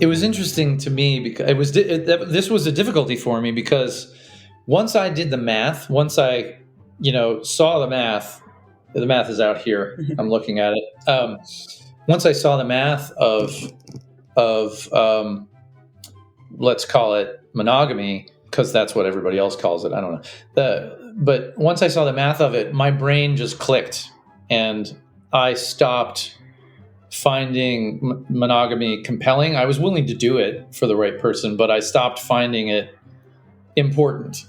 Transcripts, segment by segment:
it was interesting to me because this was a difficulty for me because once I did the math, once I, saw the math is out here. I'm looking at it. Once I saw the math of let's call it monogamy, because that's what everybody else calls it. I don't know. But once I saw the math of it, my brain just clicked, and I stopped finding monogamy compelling. I was willing to do it for the right person, but I stopped finding it important.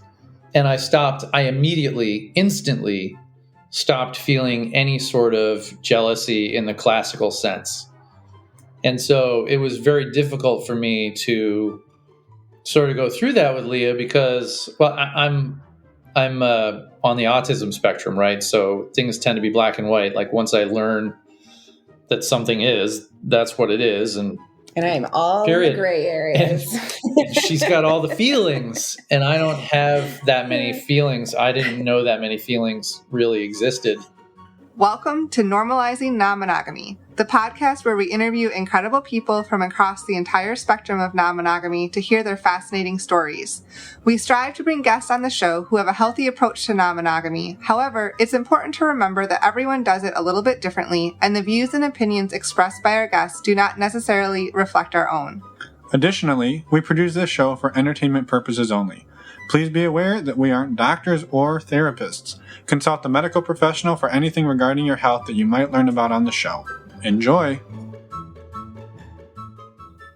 And I immediately, instantly stopped feeling any sort of jealousy in the classical sense. And so it was very difficult for me to sort of go through that with Leah because, well, I'm on the autism spectrum, right? So things tend to be black and white. Like once I learn that something is, that's what it is. And I'm all period. in the gray areas. And she's got all the feelings, and I don't have that many feelings. I didn't know that many feelings really existed. Welcome to Normalizing Non-Monogamy, the podcast where we interview incredible people from across the entire spectrum of non-monogamy to hear their fascinating stories. We strive to bring guests on the show who have a healthy approach to non-monogamy. However, it's important to remember that everyone does it a little bit differently, and the views and opinions expressed by our guests do not necessarily reflect our own. Additionally, we produce this show for entertainment purposes only. Please be aware that we aren't doctors or therapists. Consult a medical professional for anything regarding your health that you might learn about on the show. Enjoy!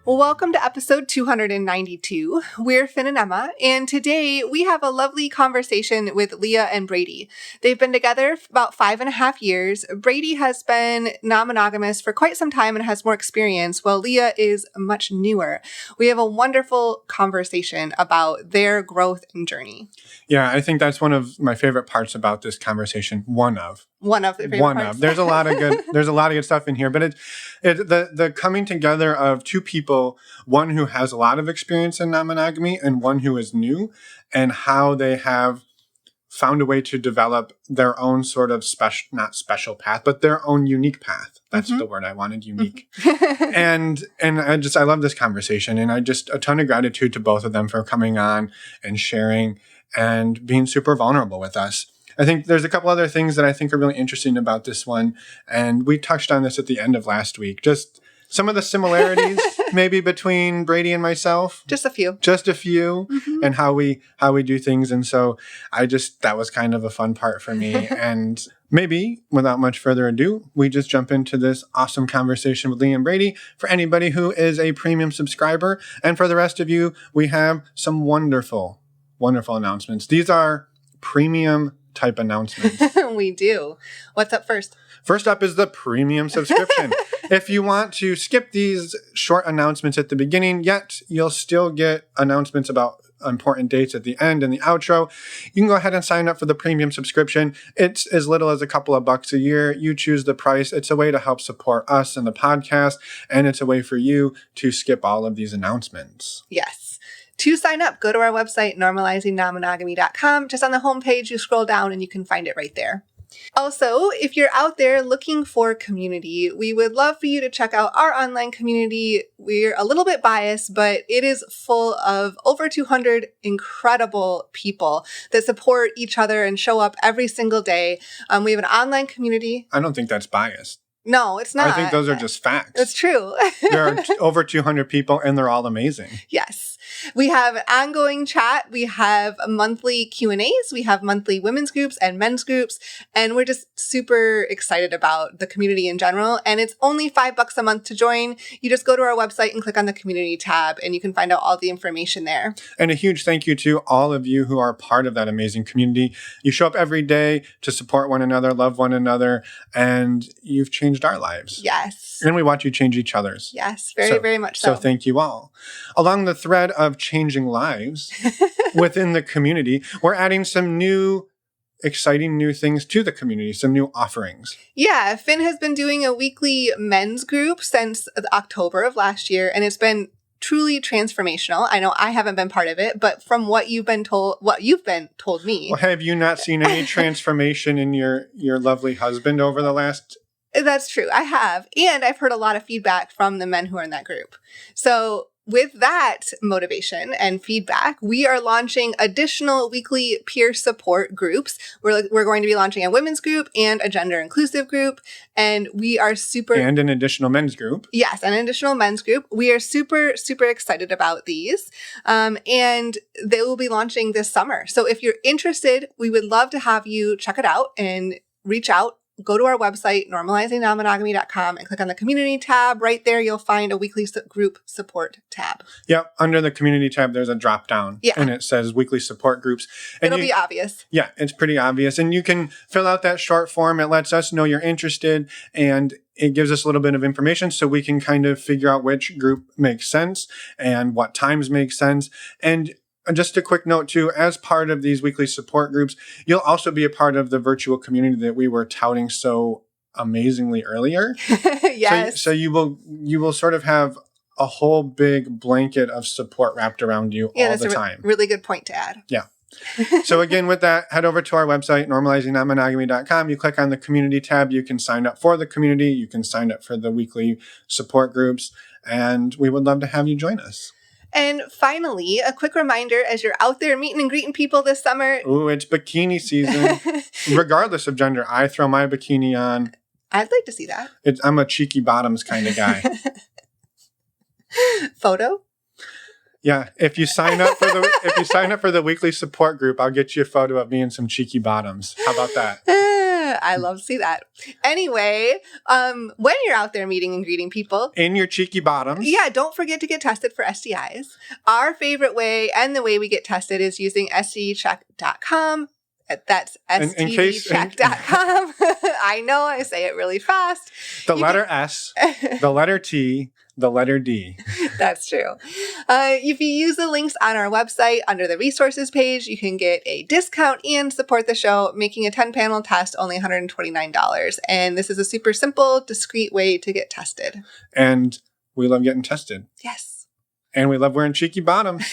Well, welcome to episode 292. We're Finn and Emma, and today we have a lovely conversation with Leah and Brady. They've been together for about 5.5 years. Brady has been non-monogamous for quite some time and has more experience, while Leah is much newer. We have a wonderful conversation about their growth and journey. Yeah, I think that's one of my favorite parts about this conversation. One of the favorite parts. There's a lot of good stuff in here, but the coming together of two people, one who has a lot of experience in non-monogamy and one who is new, and how they have found a way to develop their own sort of not special path, but their own unique path. That's the word I wanted, unique. and I love this conversation, and I just a ton of gratitude to both of them for coming on and sharing and being super vulnerable with us. I think there's a couple other things that I think are really interesting about this one. And we touched on this at the end of last week. Just some of the similarities maybe between Brady and myself. Just a few. And how we do things. And so that was kind of a fun part for me. And maybe without much further ado, we just jump into this awesome conversation with Leah and Brady. For anybody who is a premium subscriber, and for the rest of you, we have some wonderful announcements. These are premium type announcements. We do. What's up first? First up is the premium subscription. If you want to skip these short announcements at the beginning, yet you'll still get announcements about important dates at the end and the outro, you can go ahead and sign up for the premium subscription. It's as little as a couple of bucks a year. You choose the price. It's a way to help support us and the podcast, and it's a way for you to skip all of these announcements. Yes. To sign up, go to our website, normalizingnonmonogamy.com. Just on the homepage, you scroll down and you can find it right there. Also, if you're out there looking for community, we would love for you to check out our online community. We're a little bit biased, but it is full of over 200 incredible people that support each other and show up every single day. We have an online community. I don't think that's biased. No, it's not. I think those are just facts. It's true. There are over 200 people, and they're all amazing. Yes. We have an ongoing chat. We have monthly Q&As. We have monthly women's groups and men's groups. And we're just super excited about the community in general. And it's only $5 a month to join. You just go to our website and click on the community tab, and you can find out all the information there. And a huge thank you to all of you who are part of that amazing community. You show up every day to support one another, love one another, and you've changed our lives. Yes. And we watch you change each other's. Yes, very much so. So thank you all. Along the thread of changing lives within the community, we're adding some new exciting new things to the community, some new offerings. Yeah, Finn has been doing a weekly men's group since October of last year, and it's been truly transformational. I know I haven't been part of it, but from what you've been told me. Well, have you not seen any transformation in your lovely husband over the last? That's true. I have. And I've heard a lot of feedback from the men who are in that group. So with that motivation and feedback, we are launching additional weekly peer support groups. We're going to be launching a women's group and a gender inclusive group. And we are And an additional men's group. Yes, an additional men's group. We are super, super excited about these. And they will be launching this summer. So if you're interested, we would love to have you check it out and reach out. Go to our website, normalizingnonmonogamy.com, and click on the community tab. Right there, you'll find a weekly group support tab. Yep. Under the community tab, there's a drop down. Yeah. And it says weekly support groups. And It'll be obvious. Yeah, it's pretty obvious. And you can fill out that short form. It lets us know you're interested, and it gives us a little bit of information so we can kind of figure out which group makes sense and what times make sense. And just a quick note too, as part of these weekly support groups, you'll also be a part of the virtual community that we were touting so amazingly earlier. Yes. So you will sort of have a whole big blanket of support wrapped around you all the time. Really good point to add. Yeah. So again, with that, head over to our website, normalizingnonmonogamy.com. You click on the community tab. You can sign up for the community. You can sign up for the weekly support groups. And we would love to have you join us. And finally, a quick reminder, as you're out there meeting and greeting people this summer. Ooh, it's bikini season. Regardless of gender, I throw my bikini on. I'd like to see that. I'm a cheeky bottoms kind of guy. Photo? Yeah, if you sign up for the weekly support group, I'll get you a photo of me in some cheeky bottoms. How about that? I love to see that. Anyway, when you're out there meeting and greeting people, in your cheeky bottoms, don't forget to get tested for STIs. Our favorite way and the way we get tested is using stdcheck.com. That's stdcheck.com. I know I say it really fast. The letter S, the letter T, the letter D. That's true. If you use the links on our website under the resources page, you can get a discount and support the show, making a 10-panel test only $129. And this is a super simple, discreet way to get tested. And we love getting tested. Yes. And we love wearing cheeky bottoms.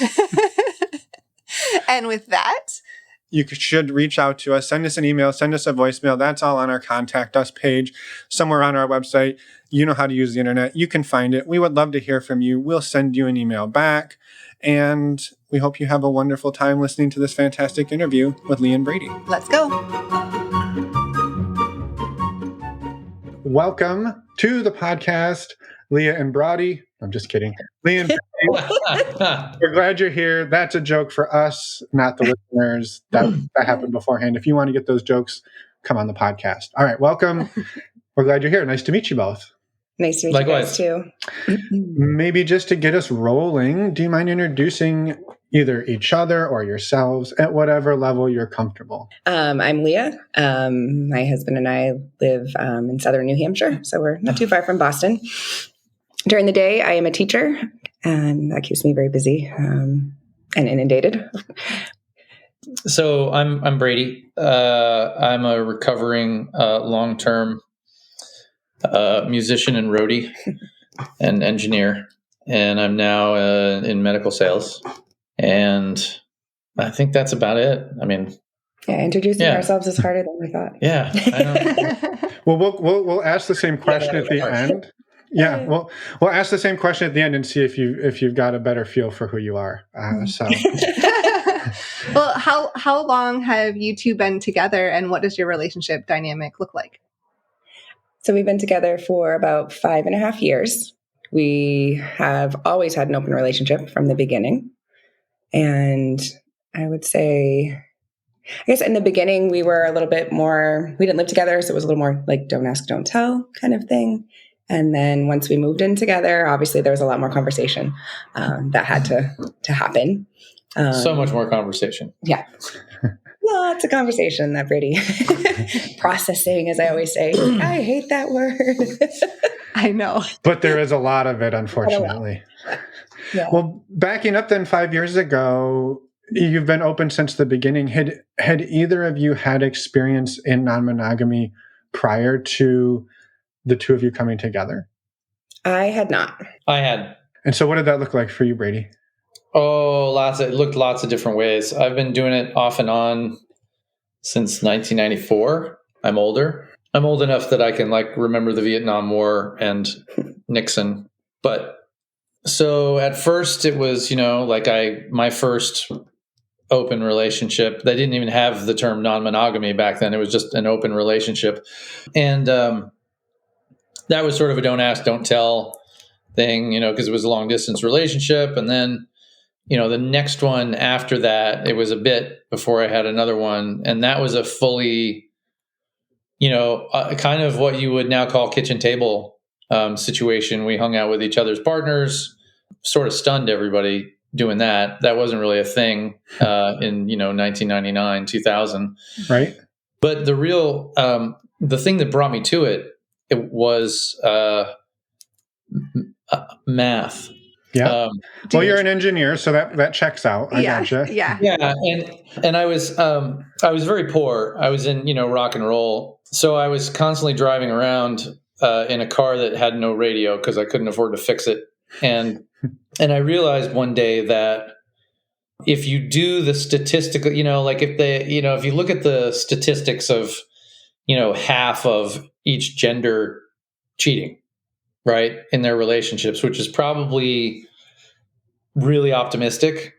And with that, you should reach out to us, send us an email, send us a voicemail. That's all on our Contact Us page, somewhere on our website. You know how to use the internet. You can find it. We would love to hear from you. We'll send you an email back. And we hope you have a wonderful time listening to this fantastic interview with Leah and Brady. Let's go. Welcome to the podcast, Leah and Brady. I'm just kidding. Leah and Brady. We're glad you're here. That's a joke for us, not the listeners. That happened beforehand. If you want to get those jokes, come on the podcast. All right, welcome. We're glad you're here. Nice to meet you both. Nice to meet you guys too. Maybe just to get us rolling, do you mind introducing either each other or yourselves at whatever level you're comfortable? I'm Leah. My husband and I live in southern New Hampshire, so we're not too far from Boston. During the day, I am a teacher, and that keeps me very busy and inundated. So I'm Brady. I'm a recovering long-term musician and roadie and engineer, and I'm now in medical sales. And I think that's about it. I mean, introducing ourselves is harder than we thought. Yeah. I know. Well, we'll ask the same question at the end. Yeah, we'll ask the same question at the end and see if you've got a better feel for who you are. Well, how long have you two been together, and what does your relationship dynamic look like? So we've been together for about 5.5 years. We have always had an open relationship from the beginning. And I would say, I guess in the beginning, we were a little bit more, we didn't live together. So it was a little more like don't ask, don't tell kind of thing. And then once we moved in together, obviously there was a lot more conversation that had to happen. So much more conversation. Yeah. Lots of conversation that Brady processing, as I always say. I hate that word. I know. But there is a lot of it, unfortunately. Yeah. Well, backing up then 5 years ago, you've been open since the beginning. Had either of you had experience in non-monogamy prior to the two of you coming together? I had not. I had. And so what did that look like for you, Brady? Oh, it looked lots of different ways. I've been doing it off and on since 1994. I'm older. I'm old enough that I can remember the Vietnam War and Nixon. But So at first it was, like my first open relationship. They didn't even have the term non-monogamy back then. It was just an open relationship. And that was sort of a don't ask, don't tell thing, because it was a long distance relationship. And then, the next one after that, it was a bit before I had another one. And that was a fully, kind of what you would now call kitchen table situation. We hung out with each other's partners, sort of stunned everybody doing that. That wasn't really a thing in 1999, 2000. Right. But the real the thing that brought me to it was math. Yeah. Well, you're an engineer, so that checks out. I gotcha. Yeah. Yeah, and I was very poor. I was in rock and roll, so I was constantly driving around in a car that had no radio because I couldn't afford to fix it. And I realized one day that if you do the statistical, like if you look at the statistics of half of each gender cheating, right, in their relationships, which is probably really optimistic.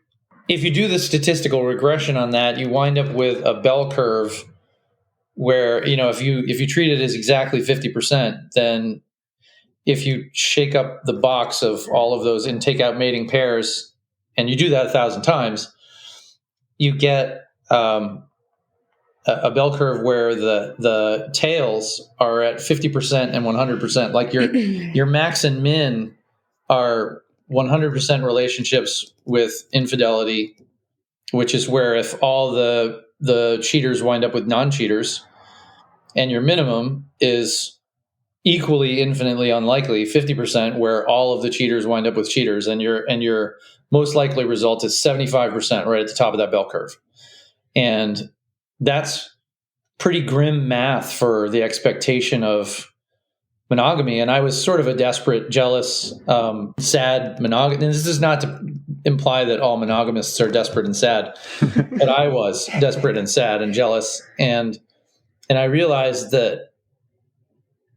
If you do the statistical regression on that, you wind up with a bell curve where, if you treat it as exactly 50%, then if you shake up the box of all of those and take out mating pairs, and you do that 1,000 times, you get a bell curve where the tails are at 50% and 100%. Like your max and min are 100% relationships with infidelity, which is where if all the cheaters wind up with non-cheaters, and your minimum is equally infinitely unlikely, 50%, where all of the cheaters wind up with cheaters, and your most likely result is 75% right at the top of that bell curve. And that's pretty grim math for the expectation of monogamy. And I was sort of a desperate, jealous, sad monogamous. And this is not to imply that all monogamists are desperate and sad, but I was desperate and sad and jealous. And I realized that,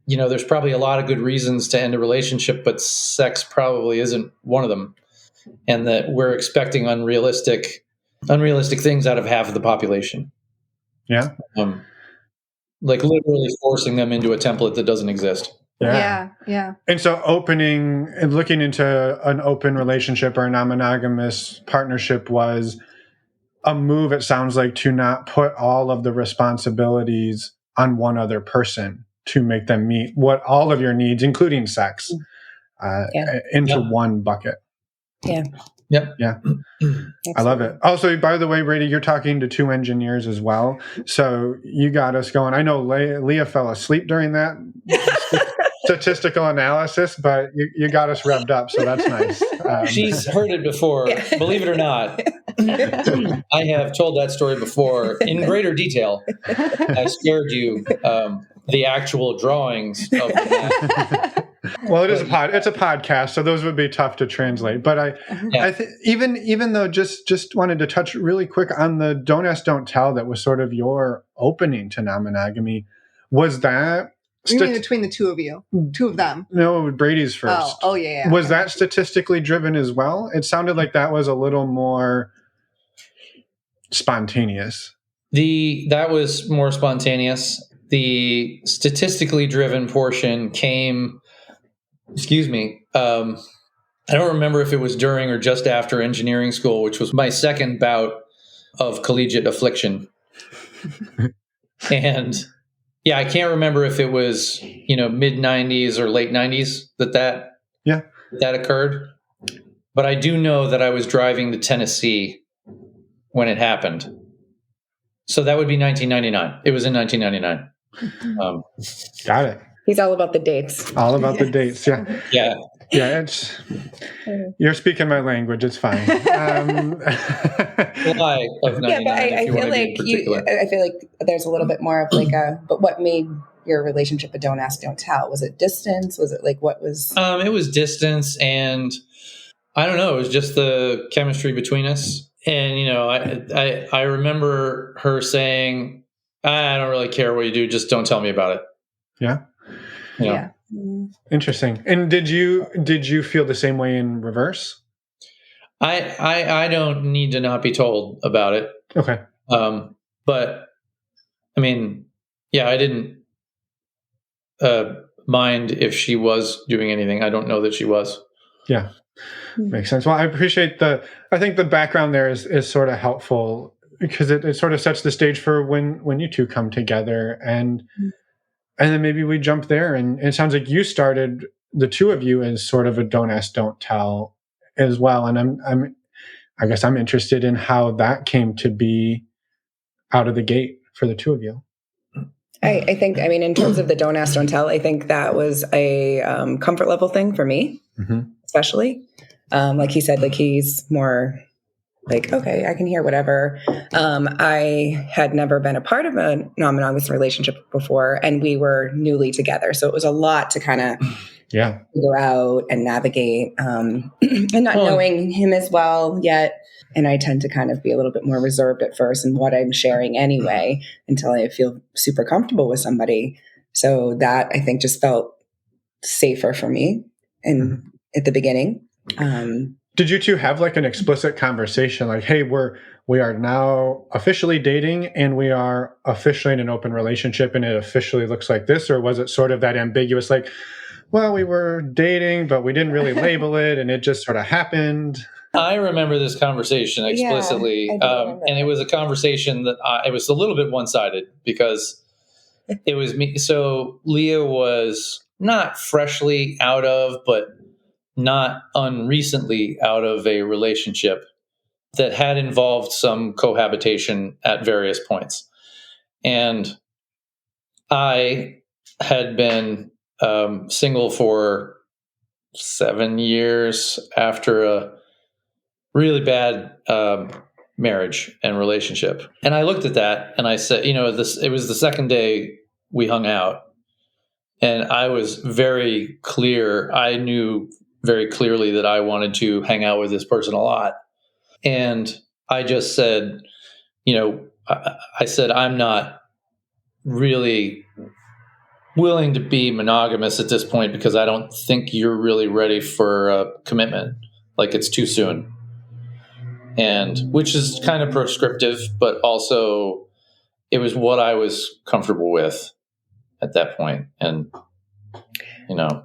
there's probably a lot of good reasons to end a relationship, but sex probably isn't one of them. And that we're expecting unrealistic things out of half of the population. Yeah. Like literally forcing them into a template that doesn't exist. Yeah. And so opening and looking into an open relationship or a non-monogamous partnership was a move, it sounds like, to not put all of the responsibilities on one other person to make them meet all of your needs, including sex, into one bucket. Yeah. Yep. Yeah. I love it. Also, by the way, Brady, you're talking to two engineers as well. So you got us going. I know Leah fell asleep during that statistical analysis, but you got us revved up. So that's nice. She's heard it before. Believe it or not. I have told that story before in greater detail. I spared you the actual drawings of the map. Well, it's a podcast, so those would be tough to translate. But I think even though just wanted to touch really quick on the don't ask, don't tell that was sort of your opening to non-monogamy. Was that you mean between the two of them? No, Brady's first. Oh yeah. Was that statistically driven as well? It sounded like that was a little more spontaneous. That was more spontaneous. The statistically driven portion came. Excuse me. I don't remember if it was during or just after engineering school, which was my second bout of collegiate affliction. And I can't remember if it was, mid 90s or late 90s that occurred. But I do know that I was driving to Tennessee when it happened. So that would be 1999. It was in 1999. Got it. He's all about the dates. All about the dates, yeah. Yeah. Yeah, you're speaking my language. It's fine. July of 99, but I feel like there's a little bit more of like but what made your relationship a don't ask, don't tell? Was it distance? Was it like what was? It was distance, and I don't know. It was just the chemistry between us. And, I remember her saying, I don't really care what you do. Just don't tell me about it. Yeah. Interesting. And did you feel the same way in reverse? I don't need to not be told about it. Okay. But I mean, yeah, I didn't mind if she was doing anything. I don't know that she was. Yeah. Makes sense. Well, I appreciate I think the background there is sort of helpful because it sort of sets the stage for when you two come together and then maybe we jump there. And it sounds like you started the two of you as sort of a don't ask, don't tell as well. And I guess I'm interested in how that came to be out of the gate for the two of you. I think, I mean, in terms of the don't ask, don't tell, I think that was a comfort level thing for me, especially. Like he said, like he's more like, okay, I can hear whatever. I had never been a part of a non-monogamous relationship before, and we were newly together. So it was a lot to kind of figure out and navigate, and not knowing him as well yet. And I tend to kind of be a little bit more reserved at first in what I'm sharing anyway, until I feel super comfortable with somebody. So that I think just felt safer for me at the beginning. Did you two have like an explicit conversation like, hey, we are now officially dating and we are officially in an open relationship and it officially looks like this? Or was it sort of that ambiguous, like, well, we were dating, but we didn't really label it and it just sort of happened? I remember this conversation explicitly. And it was a conversation that it was a little bit one-sided because it was me. So Leah was not freshly out of, but not unrecently out of a relationship that had involved some cohabitation at various points. And I had been single for 7 years after a really bad marriage and relationship. And I looked at that and I said, it was the second day we hung out. And I was very clear. I knew very clearly that I wanted to hang out with this person a lot. And I just said, I said, I'm not really willing to be monogamous at this point because I don't think you're really ready for a commitment. Like it's too soon. And which is kind of prescriptive, but also it was what I was comfortable with at that point. And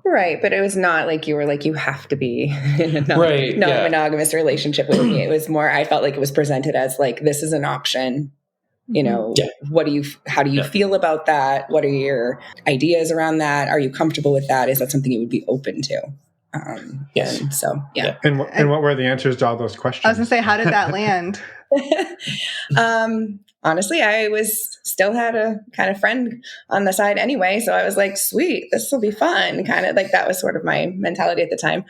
right, but it was not like you were like, you have to be in a non-monogamous relationship with me. It was more, I felt like it was presented as like, this is an option. How do you feel about that? What are your ideas around that? Are you comfortable with that? Is that something you would be open to? Yes. And so, yeah. And what were the answers to all those questions? I was gonna say, how did that land? Honestly, I still had a kind of friend on the side anyway. So I was like, sweet, this will be fun. Kind of like that was sort of my mentality at the time.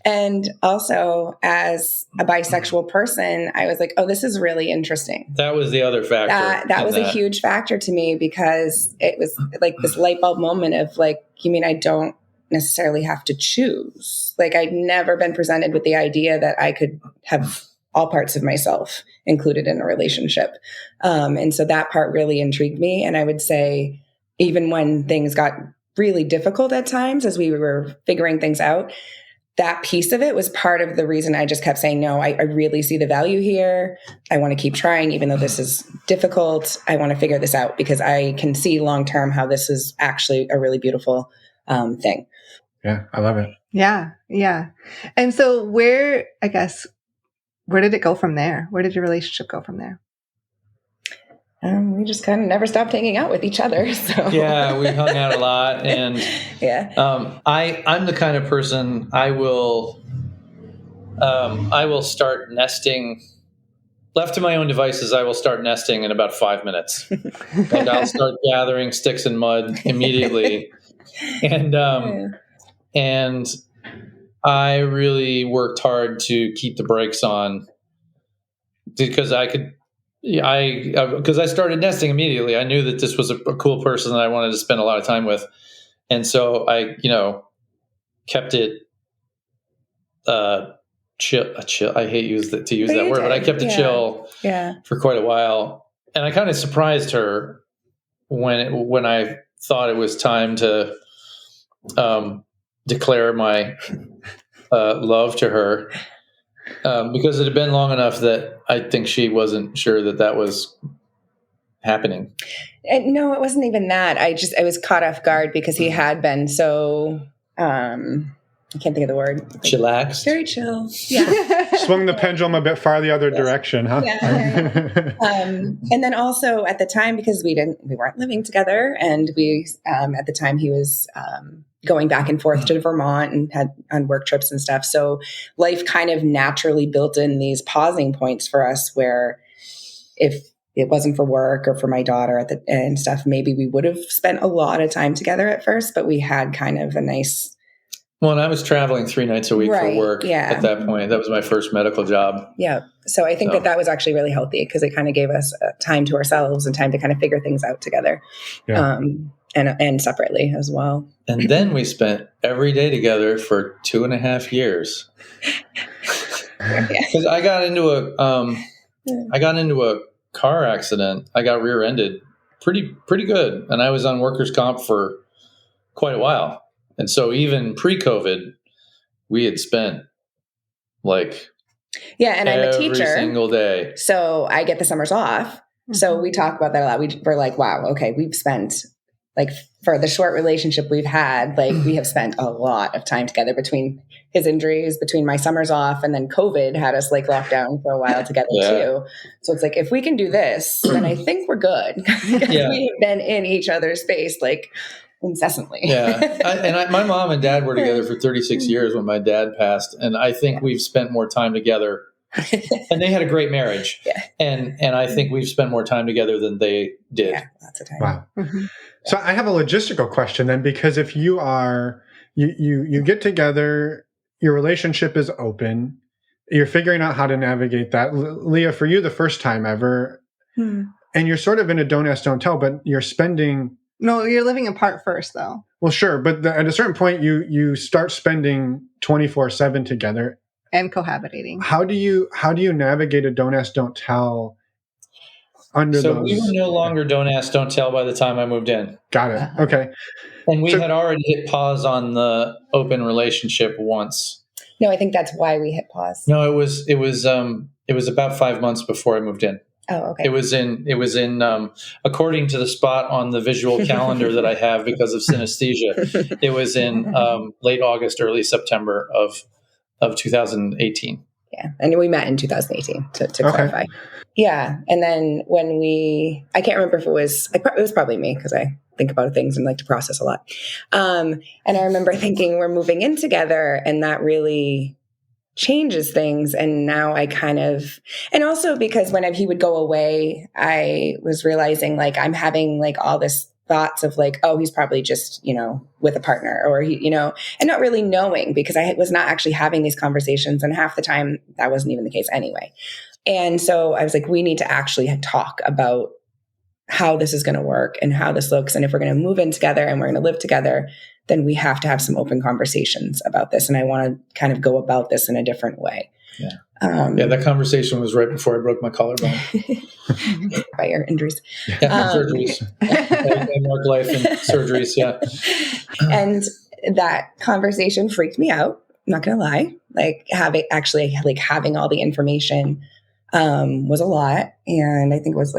And also as a bisexual person, I was like, oh, this is really interesting. That was the other factor. That was a huge factor to me because it was like this light bulb moment of like, you mean I don't necessarily have to choose? Like I'd never been presented with the idea that I could have all parts of myself included in a relationship. And so that part really intrigued me. And I would say, even when things got really difficult at times, as we were figuring things out, that piece of it was part of the reason I just kept saying, no, I really see the value here. I want to keep trying, even though this is difficult. I want to figure this out because I can see long-term how this is actually a really beautiful thing. Yeah, I love it. Yeah. Yeah. And so where did it go from there? Where did your relationship go from there? We just kind of never stopped hanging out with each other. So yeah, we hung out a lot, and I'm the kind of person I will start nesting. Left to my own devices, I will start nesting in about 5 minutes. Like I'll start gathering sticks and mud immediately, and I really worked hard to keep the brakes on because because I started nesting immediately. I knew that this was a cool person that I wanted to spend a lot of time with. And so I, kept it chill. I hate to use that word, but I kept it chill for quite a while. And I kind of surprised her when I thought it was time to declare my love to her because it had been long enough that I think she wasn't sure that was happening. No, it wasn't even that. I was caught off guard because he had been so, I can't think of the word. Chillaxed. Very chill. Yeah. Swung the pendulum a bit far the other direction, huh? Yeah. And then also at the time, because we weren't living together, and at the time he was going back and forth to Vermont and had on work trips and stuff. So life kind of naturally built in these pausing points for us where if it wasn't for work or for my daughter and stuff, maybe we would have spent a lot of time together at first, but we had kind of a nice. Well, and I was traveling 3 nights a week for work at that point. That was my first medical job. Yeah. So I think that was actually really healthy because it kind of gave us time to ourselves and time to kind of figure things out together. Yeah. And separately as well. And then we spent every day together for 2.5 years. Because I got into a car accident. I got rear-ended pretty good, and I was on workers' comp for quite a while. And so even pre-COVID, we had spent and I'm a teacher every single day. So I get the summers off. Mm-hmm. So we talk about that a lot. We're like, wow, okay, we've spent for the short relationship we've had, we have spent a lot of time together between his injuries, between my summers off, and then COVID had us locked down for a while together too. So it's if we can do this, then I think we're good. Because we have been in each other's space incessantly. Yeah. My mom and dad were together for 36 years when my dad passed. And I think we've spent more time together. And they had a great marriage. Yeah. And I think we've spent more time together than they did. Yeah, lots of time. Wow. Mm-hmm. So I have a logistical question then, because if you are, you get together, your relationship is open, you're figuring out how to navigate that. Leah, for you, the first time ever, and you're sort of in a don't ask, don't tell, but you're spending. No, you're living apart first, though. Well, sure. But at a certain point, you start spending 24/7 together. And cohabitating. How do you navigate a don't ask, don't tell under so those? We were no longer don't ask, don't tell by the time I moved in. Got it. Okay. And we had already hit pause on the open relationship once. No, I think that's why we hit pause. No, it was about 5 months before I moved in. Oh, okay. It was in according to the spot on the visual calendar that I have because of synesthesia. It was in late August, early September of 2018. Yeah, and we met in 2018 to clarify. Yeah, and then when I can't remember if it was probably me because I think about things and like to process a lot. And I remember thinking we're moving in together, and that really changes things. And now I and also because when he would go away, I was realizing I'm having all this thoughts of oh, he's probably just, with a partner or he, and not really knowing because I was not actually having these conversations. And half the time that wasn't even the case anyway. And so I was we need to actually talk about how this is going to work and how this looks. And if we're going to move in together and we're going to live together, then we have to have some open conversations about this. And I want to kind of go about this in a different way. Yeah. That conversation was right before I broke my collarbone. By your injuries. Yeah, surgeries. Mark life and surgeries, yeah. And that conversation freaked me out. I'm not going to lie. Having all the information was a lot. And I think it was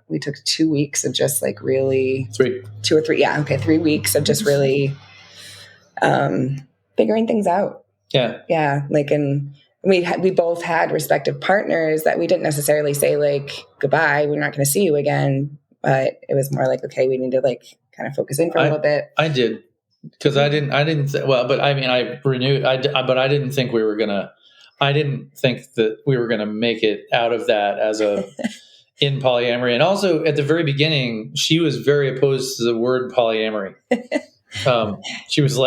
we took 2 weeks of just really 3. 2 or 3. Yeah. Okay. 3 weeks of just really figuring things out. Yeah. Yeah. And we both had respective partners that we didn't necessarily say goodbye, we're not going to see you again, but it was more okay, we need to kind of focus in for a little bit. I did because I didn't but I mean I renewed but I didn't think we were gonna make it out of that as in polyamory. And also at the very beginning she was very opposed to the word polyamory. She was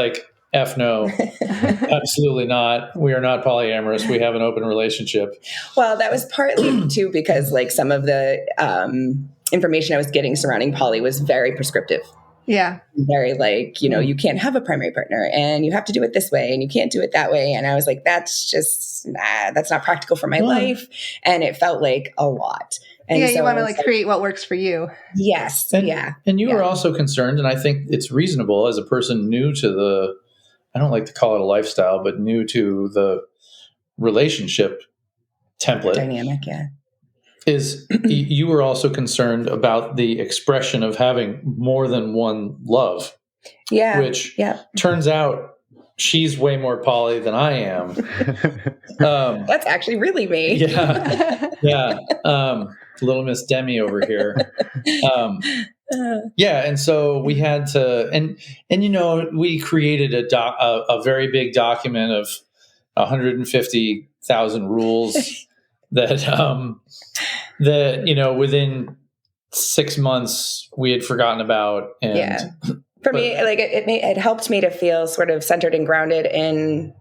F no, absolutely not. We are not polyamorous. We have an open relationship. Well, that was partly too because some of the information I was getting surrounding poly was very prescriptive. Yeah. Very you can't have a primary partner and you have to do it this way and you can't do it that way. And I was that's just, that's not practical for my life. And it felt a lot. And you want to it's like create what works for you. Yes. And you were also concerned, and I think it's reasonable as a person new to I don't like to call it a lifestyle, but new to the relationship template dynamic. Yeah. Is you were also concerned about the expression of having more than one love. Yeah. Which turns out she's way more poly than I am. That's actually really me. Yeah. Little Miss Demi over here. And so we had to, and we created a very big document of 150,000 rules that within 6 months we had forgotten about. And for me, like it helped me to feel sort of centered and grounded in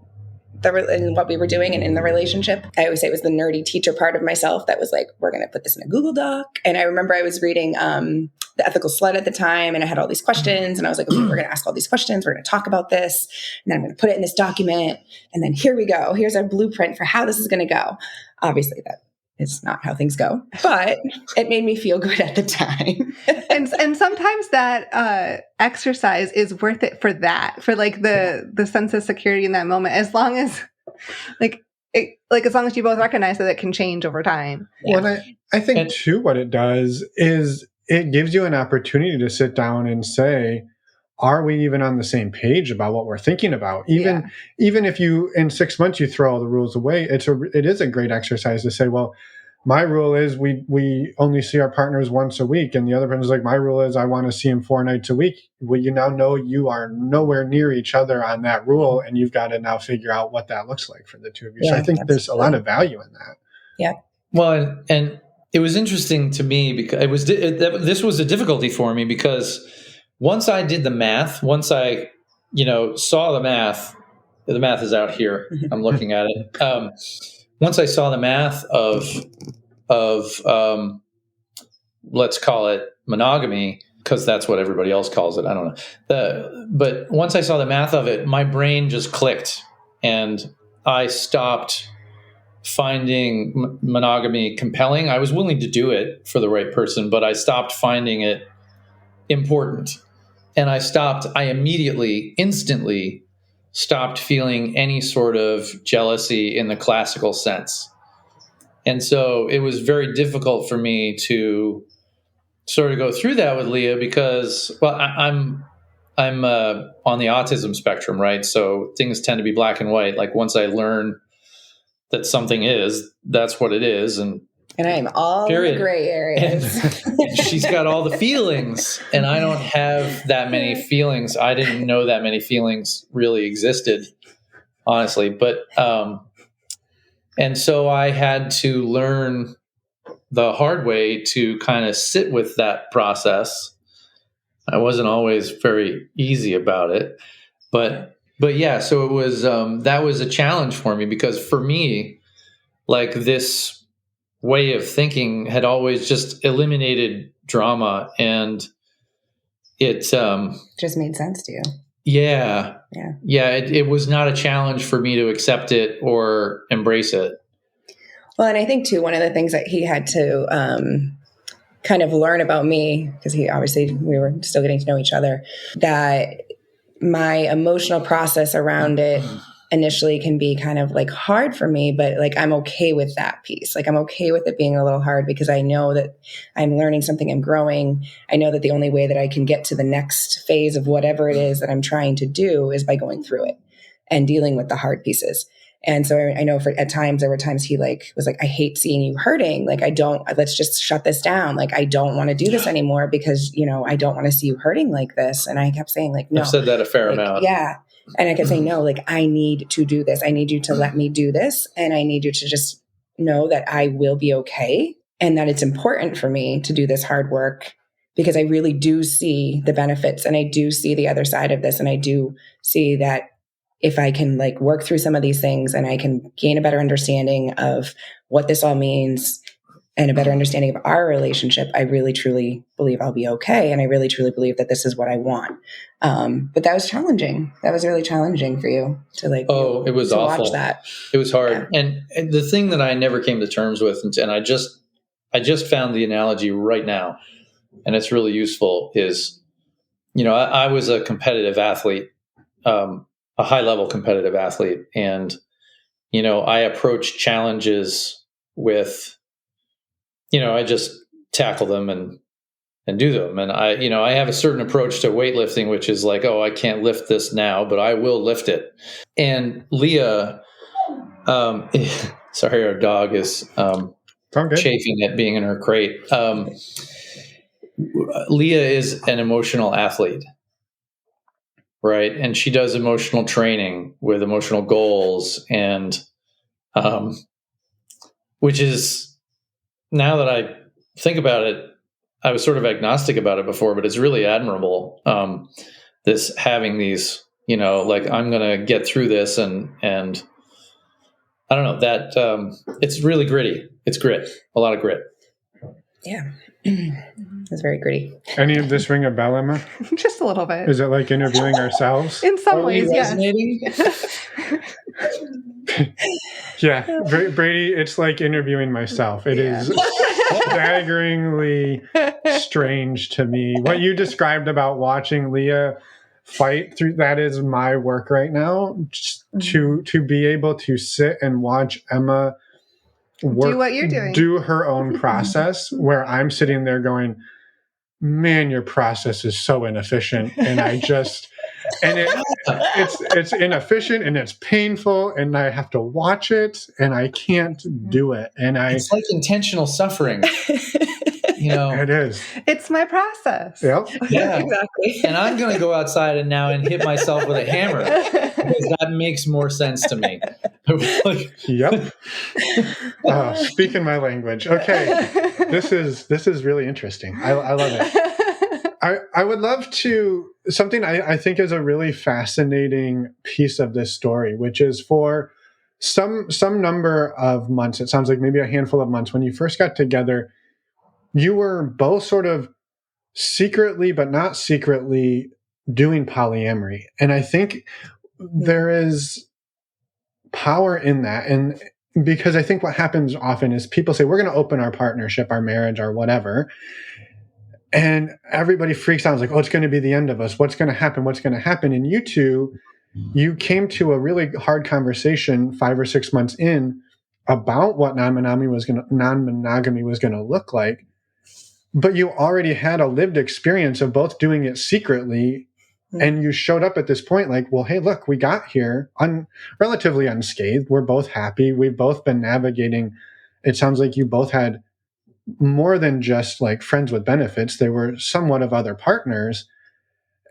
what we were doing and in the relationship. I always say it was the nerdy teacher part of myself that was like, we're going to put this in a Google Doc. And I remember I was reading The Ethical Slut at the time, and I had all these questions, and I was like, okay, we're going to ask all these questions. We're going to talk about this, and then I'm going to put it in this document. And then here we go. Here's our blueprint for how this is going to go. Obviously, that is not how things go, but it made me feel good at the time. and sometimes that exercise is worth it for like the sense of security in that moment, as long as as long as you both recognize that it can change over time. Well, I think too, what it does is it gives you an opportunity to sit down and say, are we even on the same page about what we're thinking about? Even if you, in 6 months, you throw all the rules away, it is a great exercise to say, well, my rule is we only see our partners once a week. And the other person's like, my rule is I want to see him 4 nights a week. Well, you now know you are nowhere near each other on that rule. And you've got to now figure out what that looks like for the two of you. So I think there's a lot of value in that. Yeah. Well, and it was interesting to me because this was a difficulty for me because once I did the math, once I, saw the math is out here. I'm looking at it. Once I saw the math of let's call it monogamy, because that's what everybody else calls it. I don't know. But once I saw the math of it, my brain just clicked, and I stopped finding monogamy compelling. I was willing to do it for the right person, but I stopped finding it important. And I immediately, instantly stopped feeling any sort of jealousy in the classical sense. And so it was very difficult for me to sort of go through that with Leah because, well, I'm on the autism spectrum, right? So things tend to be black and white. Like once I learn that something is, that's what it is. And I'm all in the gray areas. And she's got all the feelings, and I don't have that many feelings. I didn't know that many feelings really existed, honestly. But, and so I had to learn the hard way to kind of sit with that process. I wasn't always very easy about it, but yeah, so it was, that was a challenge for me because for me, like this way of thinking had always just eliminated drama, and it just made sense to you. Yeah. It was not a challenge for me to accept it or embrace it. Well, and I think too, one of the things that he had to kind of learn about me, because we were still getting to know each other, that my emotional process around it initially can be kind of like hard for me, but like I'm okay with that piece. Like I'm okay with it being a little hard because I know that I'm learning something, I'm growing. I know that the only way that I can get to the next phase of whatever it is that I'm trying to do is by going through it and dealing with the hard pieces. And so I know there were times he was like, I hate seeing you hurting. Like, let's just shut this down. Like, I don't want to do this anymore because, I don't want to see you hurting like this. And I kept saying like, no. I've said that a fair amount. Yeah. And I kept saying, no, like, I need to do this. I need you to let me do this. And I need you to just know that I will be okay. And that it's important for me to do this hard work because I really do see the benefits and I do see the other side of this. And I do see that if I can like work through some of these things and I can gain a better understanding of what this all means and a better understanding of our relationship, I really, truly believe I'll be okay. And I really, truly believe that this is what I want. But that was challenging. That was really challenging for you to like, it was awful. Watch that. It was hard. Yeah. And the thing that I never came to terms with, and I I just found the analogy right now, and it's really useful. Is I was a competitive athlete, a high level competitive athlete, and I approach challenges with, I just tackle them and do them. And I have a certain approach to weightlifting, which is like, oh, I can't lift this now, but I will lift it. And Leah, sorry, our dog is chafing at being in her crate. Leah is an emotional athlete, right? And she does emotional training with emotional goals, and which is, now that I think about it, I was sort of agnostic about it before, but it's really admirable. This having these, like, I'm going to get through this, and I don't know that it's really gritty. It's grit, a lot of grit. Yeah. It's very gritty. Any of this ring a bell, Emma? Just a little bit. Is it like interviewing ourselves? In some ways, resonating? yes. Yeah, Brady, it's like interviewing myself. It is staggeringly strange to me. What you described about watching Leah fight through, that is my work right now. Just to be able to sit and watch Emma work, do what you're doing, do her own process, where I'm sitting there going, man, your process is so inefficient. And I just, and it's inefficient and it's painful and I have to watch it and I can't do it. And it's like intentional suffering. It is. It's my process. Yep. Yeah, exactly. And I'm going to go outside and hit myself with a hammer, because that makes more sense to me. Yep. Speaking my language. Okay. This is really interesting. I love it. I would love to, something I think is a really fascinating piece of this story, which is for some number of months, it sounds like maybe a handful of months, when you first got together, you were both sort of secretly, but not secretly, doing polyamory. And I think there is power in that. And because I think what happens often is people say, we're going to open our partnership, our marriage, our whatever. And everybody freaks out. It's like, oh, it's going to be the end of us. What's going to happen? What's going to happen? And you two, you came to a really hard conversation 5 or 6 months in about what non-monogamy was going to look like. But you already had a lived experience of both doing it secretly. And you showed up at this point like, well, hey, look, we got here relatively unscathed. We're both happy. We've both been navigating. It sounds like you both had more than just like friends with benefits. They were somewhat of other partners.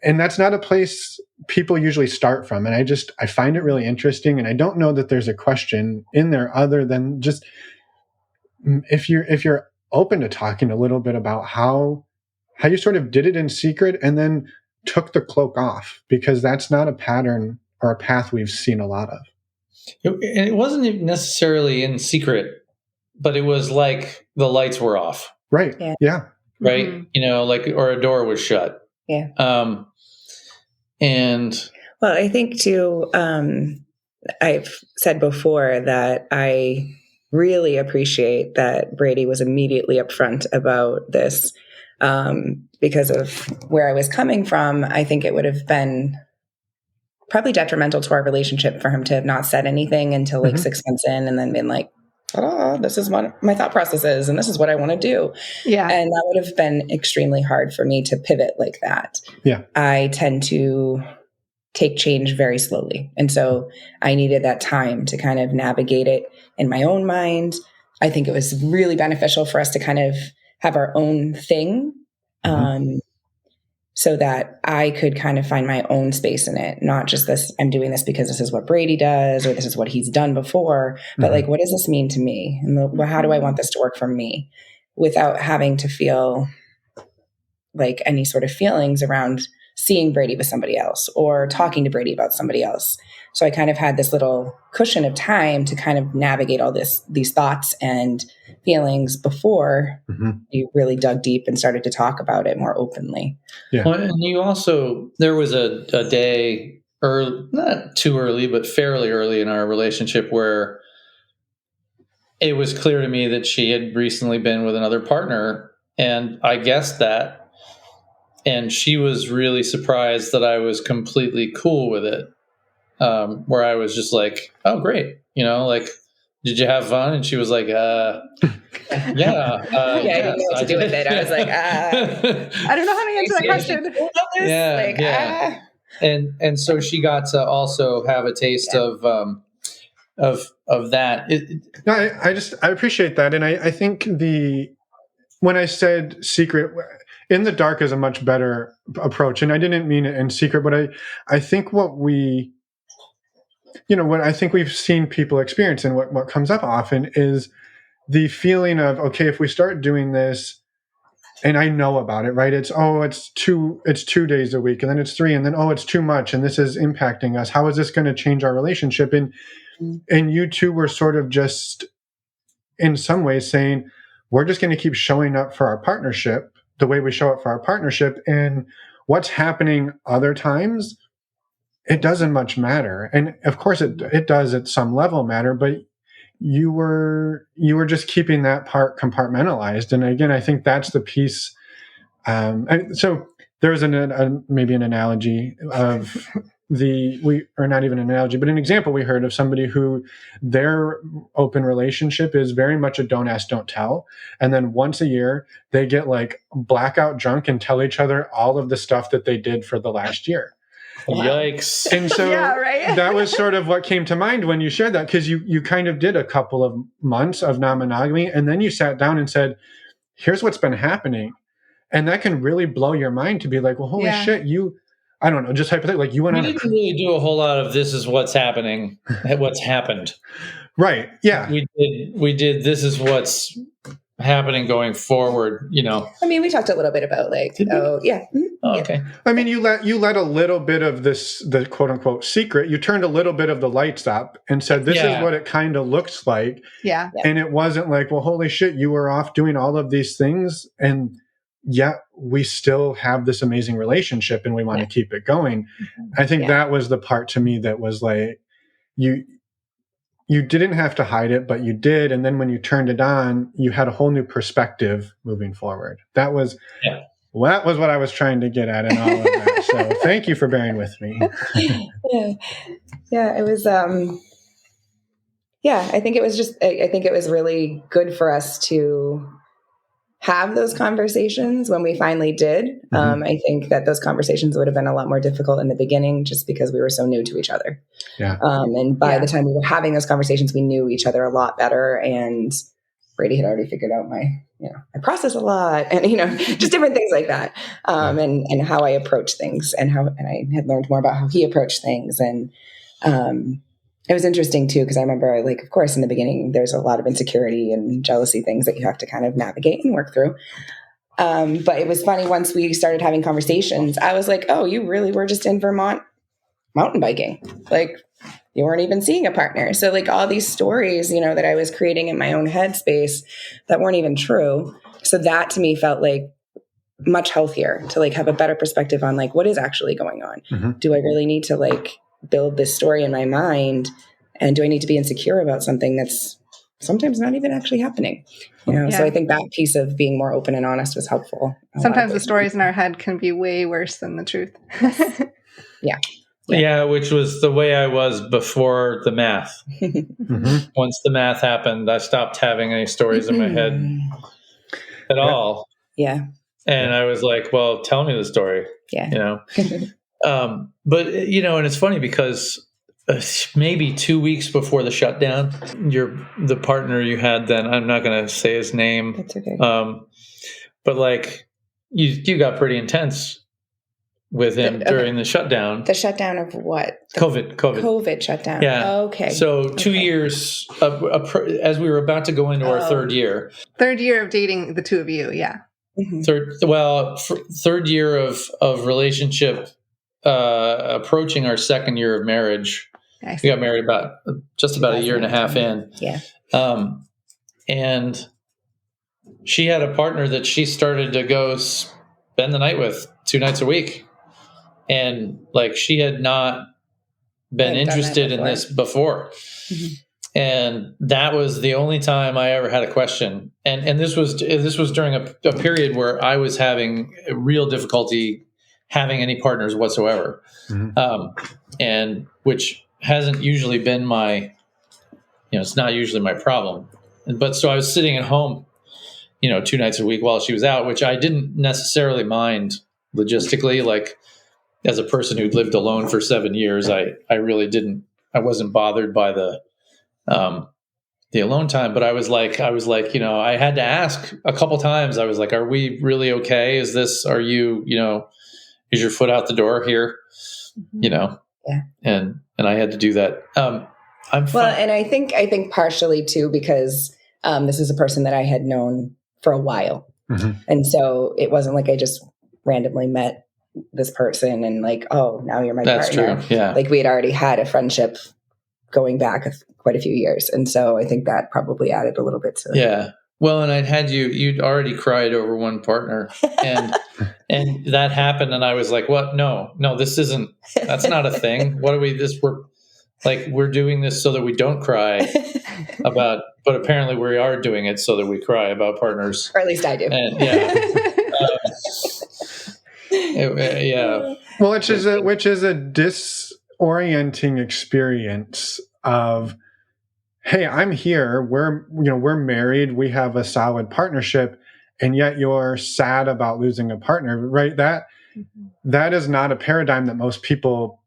And that's not a place people usually start from. And I find it really interesting. And I don't know that there's a question in there other than just if you're open to talking a little bit about how you sort of did it in secret and then took the cloak off, because that's not a pattern or a path we've seen a lot of. And it wasn't necessarily in secret, but it was like the lights were off. Right. Yeah. Right. Mm-hmm. Or a door was shut. Yeah. And well, I think too, I've said before that I really appreciate that Brady was immediately upfront about this, because of where I was coming from. I think it would have been probably detrimental to our relationship for him to have not said anything until like 6 months in, and then been like, oh, this is what my thought process is, and this is what I want to do. Yeah. And that would have been extremely hard for me to pivot like that. Yeah. I tend to take change very slowly. And so I needed that time to kind of navigate it in my own mind. I think it was really beneficial for us to kind of have our own thing, so that I could kind of find my own space in it. Not just this, I'm doing this because this is what Brady does, or this is what he's done before, but like, what does this mean to me? And how do I want this to work for me, without having to feel like any sort of feelings around seeing Brady with somebody else or talking to Brady about somebody else. So I kind of had this little cushion of time to kind of navigate all these thoughts and feelings before you really dug deep and started to talk about it more openly. Yeah. Well, and you also, there was a day early, not too early, but fairly early in our relationship, where it was clear to me that she had recently been with another partner, and I guessed that. And she was really surprised that I was completely cool with it. Where I was just like, "Oh, great, like, did you have fun?" And she was like, "Yeah, I didn't know what to do with it. I was like, I don't know how to answer that question. Yeah. And so she got to also have a taste of that. No, I appreciate that, and I think when I said secret, in the dark is a much better approach, and I didn't mean it in secret, but I think what I think we've seen people experience, and what comes up often is the feeling of, okay, if we start doing this, and I know about it, right? It's 2 days a week, and then it's 3, and then it's too much, and this is impacting us. How is this going to change our relationship? And you two were sort of just, in some ways, saying, we're just going to keep showing up for our partnership the way we show up for our partnership, and what's happening other times, it doesn't much matter. And of course it does at some level matter, but you were just keeping that part compartmentalized. And again, I think that's the piece. So there's maybe an analogy of or not even an analogy, but an example we heard of somebody who their open relationship is very much a don't ask, don't tell. And then once a year they get like blackout drunk and tell each other all of the stuff that they did for the last year. Wow. Yikes. And so that was sort of what came to mind when you shared that, because you kind of did a couple of months of non-monogamy, and then you sat down and said, here's what's been happening. And that can really blow your mind to be like, well, holy shit, I don't know, just hypothetically, like you went on. We didn't really do a whole lot of this is what's happening, what's happened. Right. Yeah. We did this is what's happening going forward, I mean, we talked a little bit about okay. I mean, you let a little bit of the quote unquote secret, you turned a little bit of the lights up and said, this is what it kind of looks like. Yeah. And it wasn't like, well, holy shit, you were off doing all of these things, and yet we still have this amazing relationship and we want to keep it going. Mm-hmm. I think that was the part to me that was like, you didn't have to hide it, but you did. And then when you turned it on, you had a whole new perspective moving forward. That was what I was trying to get at in all of that. So thank you for bearing with me. Yeah, it was, I think it was I think it was really good for us to have those conversations when we finally did. Mm-hmm. I think that those conversations would have been a lot more difficult in the beginning just because we were so new to each other. Yeah. And by the time we were having those conversations, we knew each other a lot better. And Brady had already figured out I process a lot and, just different things like that. And how I approach things and I had learned more about how he approached things. And it was interesting too, because I remember, of course, in the beginning, there's a lot of insecurity and jealousy things that you have to kind of navigate and work through. But it was funny, once we started having conversations, I was like, oh, you really were just in Vermont mountain biking. You weren't even seeing a partner. So all these stories, that I was creating in my own headspace that weren't even true. So that to me felt like much healthier to have a better perspective on what is actually going on. Mm-hmm. Do I really need to build this story in my mind, and do I need to be insecure about something that's sometimes not even actually happening? So I think that piece of being more open and honest was helpful. Sometimes the stories in our head can be way worse than the truth. Yeah, which was the way I was before the math. Mm-hmm. Once the math happened, I stopped having any stories in my head at all. Yeah. And I was like, well, tell me the story. Yeah. But, and it's funny because maybe 2 weeks before the shutdown, the partner you had then, I'm not going to say his name. That's okay. But you got pretty intense with him during the shutdown. The shutdown of what? COVID shutdown. Yeah. Oh, okay. So 2 years as we were about to go into our third year. Third year of dating the two of you. Yeah. Mm-hmm. Third year of relationship, approaching our second year of marriage. We got married about a year and a half in. Yeah. And she had a partner that she started to go spend the night with 2 nights a week. And she had not been interested in this before. Mm-hmm. And that was the only time I ever had a question. And this was during a period where I was having real difficulty having any partners whatsoever, and which hasn't usually been it's not usually my problem. But so I was sitting at home, 2 nights a week while she was out, which I didn't necessarily mind logistically. Like, as a person who'd lived alone for 7 years, I wasn't bothered by the alone time. But I was like, I had to ask a couple times. I was like, are we really okay? Is your foot out the door here? Yeah. And I had to do that. I'm fine. Well, and I think partially too, because this is a person that I had known for a while. And so it wasn't like I just randomly met this person and like, oh, now you're my That's partner. True. Yeah. Like we had already had a friendship going back quite a few years. And so I think that probably added a little bit to it. Yeah. Well, and I'd had you'd already cried over one partner and that happened. And I was like, what? No, that's not a thing. What are we're doing this so that we don't cry about, but apparently we are doing it so that we cry about partners. Or at least I do. And, yeah. Well, which is a disorienting experience of, hey, I'm here. We're married. We have a solid partnership, and yet you're sad about losing a partner, right? That is not a paradigm that most people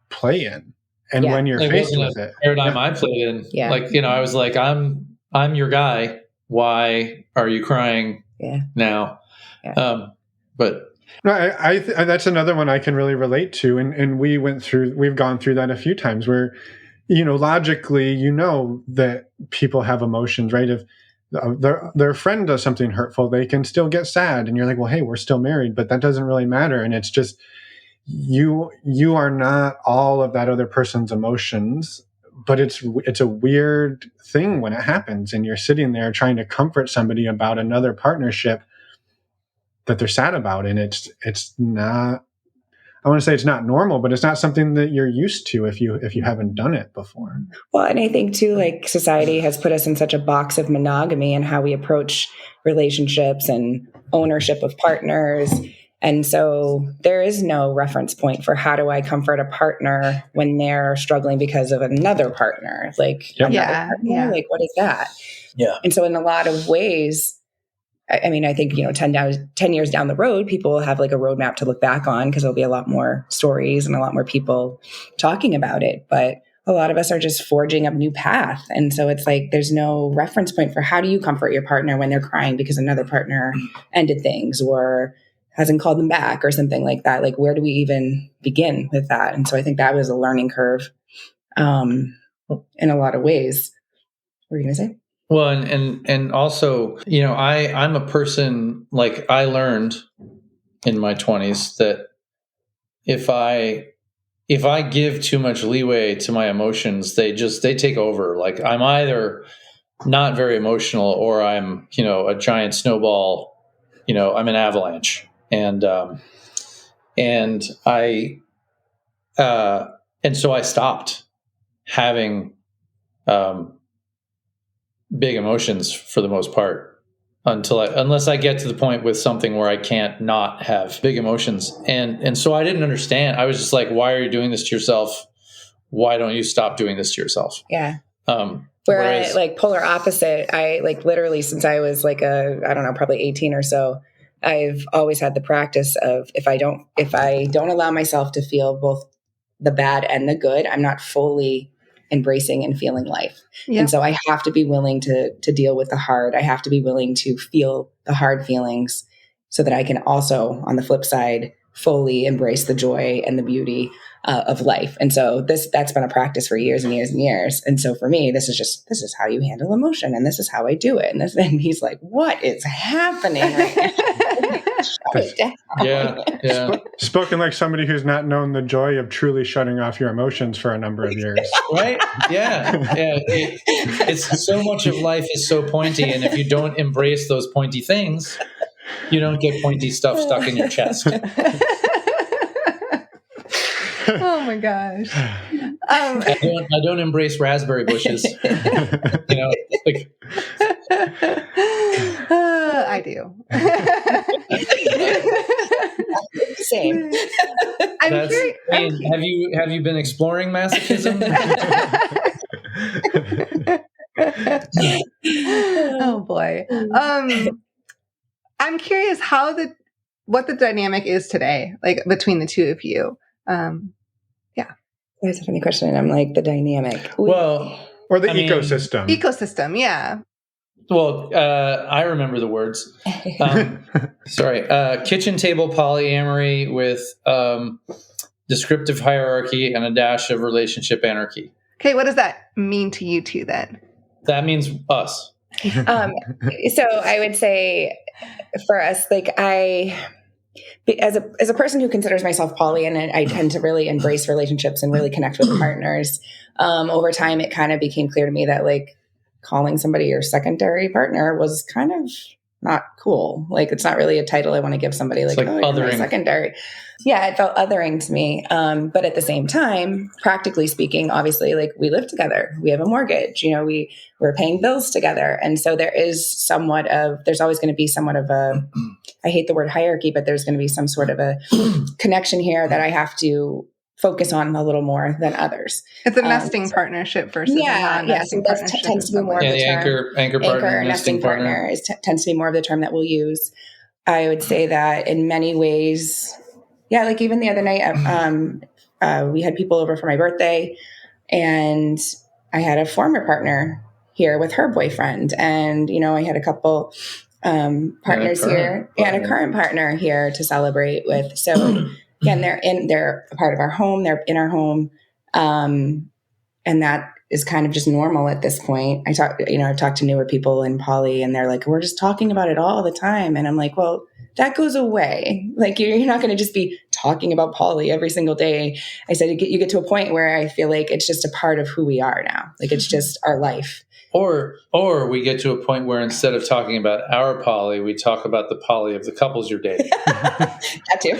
play in. And when you're faced with it, paradigm I played in, I was like, I'm your guy. Why are you crying now? Yeah. But no, I that's another one I can really relate to, and we've gone through that a few times where, logically, that people have emotions, right? If their friend does something hurtful, they can still get sad, and you're like, well, hey, we're still married, but that doesn't really matter, and it's just you are not all of that other person's emotions. But it's a weird thing when it happens, and you're sitting there trying to comfort somebody about another partnership that they're sad about, and it's not. I want to say it's not normal, but it's not something that you're used to if you haven't done it before. Well, and I think too, like society has put us in such a box of monogamy and how we approach relationships and ownership of partners. And so there is no reference point for how do I comfort a partner when they're struggling because of another partner? Like, Yeah. Like, what is that? Yeah. And so in a lot of ways, I mean, I think, 10 years down the road, people will have like a roadmap to look back on because there'll be a lot more stories and a lot more people talking about it. But a lot of us are just forging a new path. And so it's like, there's no reference point for how do you comfort your partner when they're crying because another partner ended things or hasn't called them back or something like that. Like, where do we even begin with that? And so I think that was a learning curve in a lot of ways. What were you going to say? Well, and also, I'm a person, like, I learned in my 20s that if I give too much leeway to my emotions, they take over. Like, I'm either not very emotional or I'm, a giant snowball, I'm an avalanche. And so I stopped having, big emotions for the most part unless I get to the point with something where I can't not have big emotions. And so I didn't understand. I was just like, why are you doing this to yourself? Why don't you stop doing this to yourself? Yeah. Whereas, I like polar opposite, I like literally since I was like probably 18 or so, I've always had the practice of if I don't allow myself to feel both the bad and the good, I'm not fully embracing and feeling life. Yep. And so I have to be willing to deal with the hard. I have to be willing to feel the hard feelings so that I can also, on the flip side, fully embrace the joy and the beauty of life. And so that's been a practice for years and years and years. And so for me, this is how you handle emotion, and this is how I do it. And he's like, what is happening right now? Yeah. Spoken like somebody who's not known the joy of truly shutting off your emotions for a number of years. Right? Yeah. It's so much of life is so pointy, and if you don't embrace those pointy things, you don't get pointy stuff stuck in your chest. Oh my gosh. I don't embrace raspberry bushes. Like, I do. Same. I'm curious. have you been exploring masochism? Oh boy. I'm curious what the dynamic is today, like between the two of you. That's a funny question. I'm like, the dynamic. Well, or the ecosystem. Ecosystem, yeah. Well, I remember the words. Sorry. Kitchen table polyamory with descriptive hierarchy and a dash of relationship anarchy. Okay, what does that mean to you two then? That means us. So I would say for us, like as a person who considers myself poly, and I tend to really embrace relationships and really connect with partners, over time, it kind of became clear to me that like calling somebody your secondary partner was kind of not cool. Like, it's not really a title I want to give somebody, like, oh, you're my secondary. Yeah, it felt othering to me. But at the same time, practically speaking, obviously, like, we live together. We have a mortgage. We're paying bills together. And so there's always going to be somewhat of a, I hate the word hierarchy, but there's going to be some sort of a connection here that I have to focus on a little more than others. It's a nesting partnership versus a non-nesting partnership. Tends to be more of the term. Anchor partner, nesting partner tends to be more of the term that we'll use. I would say that in many ways, yeah, like even the other night, we had people over for my birthday, and I had a former partner here with her boyfriend, and I had a couple partners here and a current partner here to celebrate with. So again, they're a part of our home. They're in our home. And that is kind of just normal at this point. I've talked to newer people in poly, and they're like, we're just talking about it all the time. And I'm like, well, that goes away. Like, you're not going to just be talking about poly every single day. I said, you get to a point where I feel like it's just a part of who we are now. Like, it's just our life. Or we get to a point where instead of talking about our poly, we talk about the poly of the couples you're dating. That too.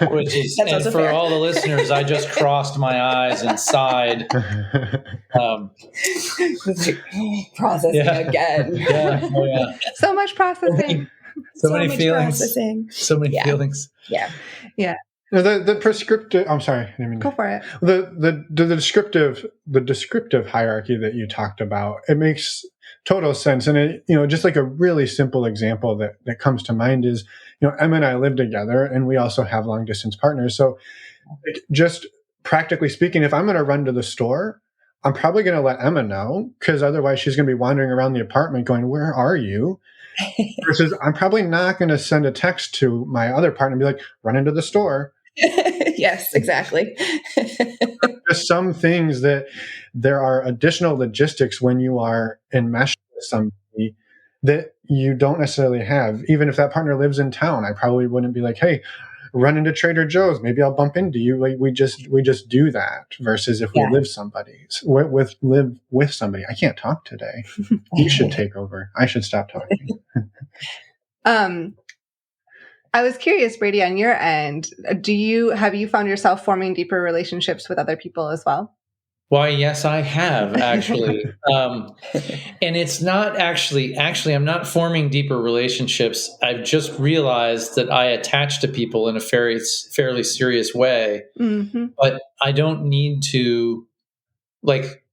Which is, and for fair. All the listeners, I just crossed my eyes and sighed. Processing again. Yeah. Oh, yeah. So much processing. So many feelings. Processing. So many feelings. Yeah. Yeah. The prescriptive. I'm sorry. I didn't mean Go for it. The descriptive hierarchy that you talked about, it makes total sense. And it, just like a really simple example that comes to mind is, Emma and I live together, and we also have long distance partners. So, just practically speaking, if I'm going to run to the store, I'm probably going to let Emma know, because otherwise she's going to be wandering around the apartment going, "Where are you?" Versus, I'm probably not going to send a text to my other partner and be like, "Run into the store." Yes, exactly. There's some things that there are additional logistics when you are enmeshed with somebody that you don't necessarily have. Even if that partner lives in town, I probably wouldn't be like, "Hey, run into Trader Joe's. Maybe I'll bump into you." Like, we just do that. Versus if we live with somebody, I can't talk today. You should take over. I should stop talking. I was curious, Brady, on your end, have you found yourself forming deeper relationships with other people as well? Why, yes, I have, actually. And it's not actually, I'm not forming deeper relationships. I've just realized that I attach to people in a fairly serious way, but I don't need to, like,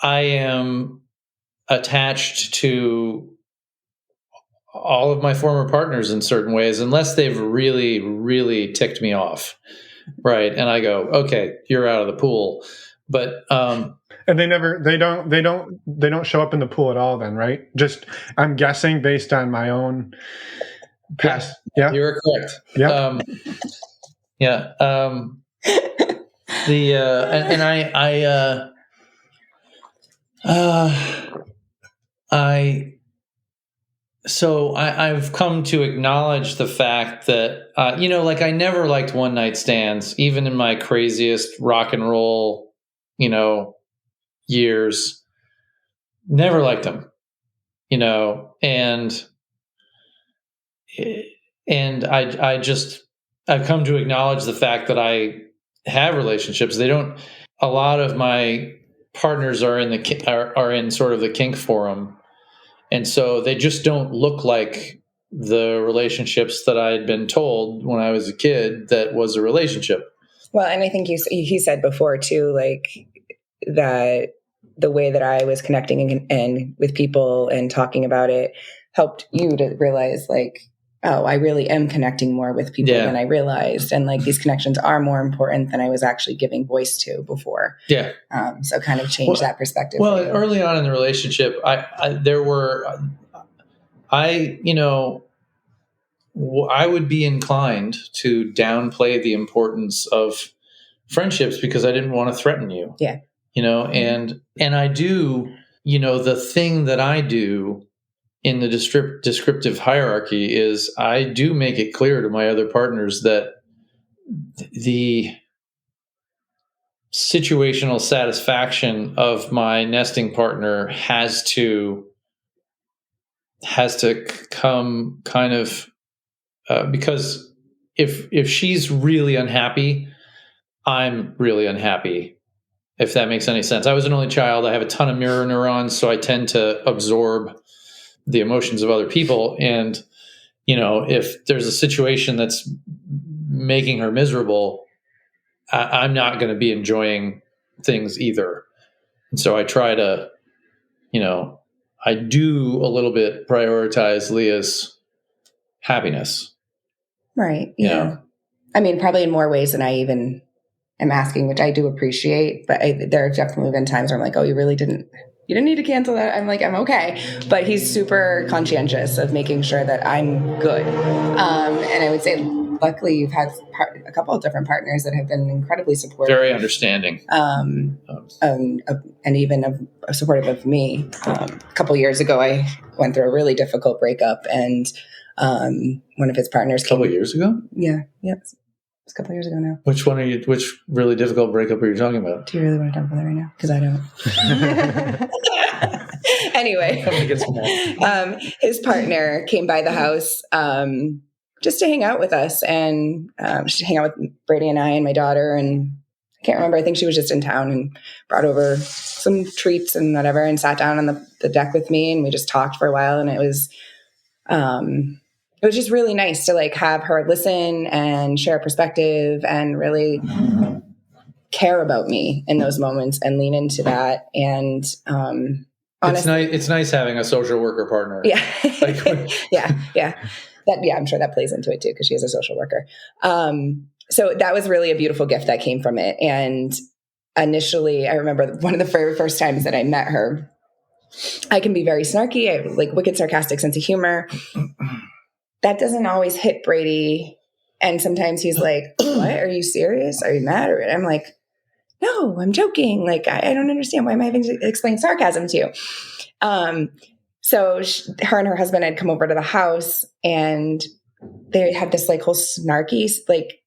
I am attached to all of my former partners in certain ways, unless they've really, really ticked me off. Right. And I go, okay, you're out of the pool. But, and they don't show up in the pool at all then, right? Just, I'm guessing based on my own past. Yeah. You're correct. Yeah. Yeah. I've come to acknowledge the fact that, like, I never liked one night stands, even in my craziest rock and roll, years. Never liked them, and I've come to acknowledge the fact that I have relationships. They don't. A lot of my partners are in are in sort of the kink forum, and so they just don't look like the relationships that I had been told when I was a kid that was a relationship. Well, and I think he said before too, like that the way that I was connecting and with people and talking about it helped you to realize like, oh, I really am connecting more with people than I realized. And like these connections are more important than I was actually giving voice to before. Yeah. So kind of change that perspective. Well, early on in the relationship, I would be inclined to downplay the importance of friendships because I didn't want to threaten you. Yeah. And I do, the thing that I do in the descriptive hierarchy is I do make it clear to my other partners that the situational satisfaction of my nesting partner has to come kind of because if she's really unhappy, I'm really unhappy. If that makes any sense. I was an only child. I have a ton of mirror neurons, so I tend to absorb the emotions of other people. And, if there's a situation that's making her miserable, I'm not going to be enjoying things either. And so I try to, I do a little bit prioritize Leah's happiness. Right. Yeah. I mean, probably in more ways than I even am asking, which I do appreciate, but there have definitely been times where I'm like, oh, you didn't need to cancel that. I'm like, I'm okay. But he's super conscientious of making sure that I'm good. And I would say, luckily, you've had a couple of different partners that have been incredibly supportive. Very understanding. And even supportive of me. A couple of years ago, I went through a really difficult breakup, and one of his partners came. A couple of years ago? Yeah. Yep. It's a couple of years ago now. Which really difficult breakup are you talking about? Do you really want to talk about that right now? Because I don't. Anyway, his partner came by the house just to hang out with us and just to hang out with Brady and I and my daughter. And I can't remember. I think she was just in town and brought over some treats and whatever and sat down on the deck with me. And we just talked for a while. And it was just really nice to like have her listen and share a perspective and really care about me in those moments and lean into that. And honestly, it's nice having a social worker partner. Yeah. Yeah. I'm sure that plays into it too, because she is a social worker. So that was really a beautiful gift that came from it. And initially, I remember one of the very first times that I met her, I can be very snarky. I have like wicked sarcastic sense of humor. That doesn't always hit Brady. And sometimes he's like, what? Are you serious? Are you mad? And I'm like, no, I'm joking. Like, I don't understand. Why am I having to explain sarcasm to you? So her and her husband had come over to the house, and they had this like whole snarky like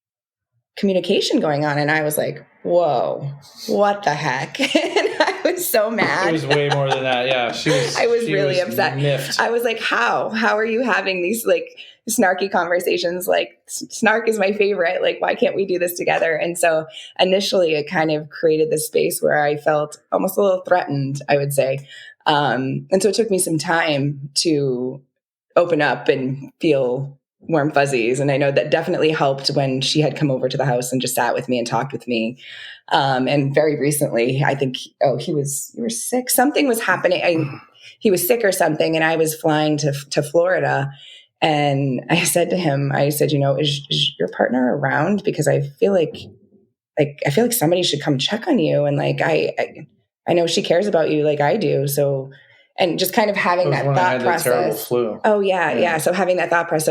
communication going on. And I was like, whoa, what the heck? And I was so mad. It was way more than that. Yeah. I was really upset. Miffed. I was like, how are you having these like snarky conversations? Like snark is my favorite. Like, why can't we do this together? And so initially it kind of created this space where I felt almost a little threatened, I would say. And so it took me some time to open up and feel warm fuzzies. And I know that definitely helped when she had come over to the house and just sat with me and talked with me. And very recently, I think, you were sick. Something was happening. He was sick or something. And I was flying to Florida. And I said to him, is your partner around? Because I feel like somebody should come check on you. And like, I know she cares about you like I do. So, and just kind of having that thought process. Terrible flu. Oh yeah. So having that thought process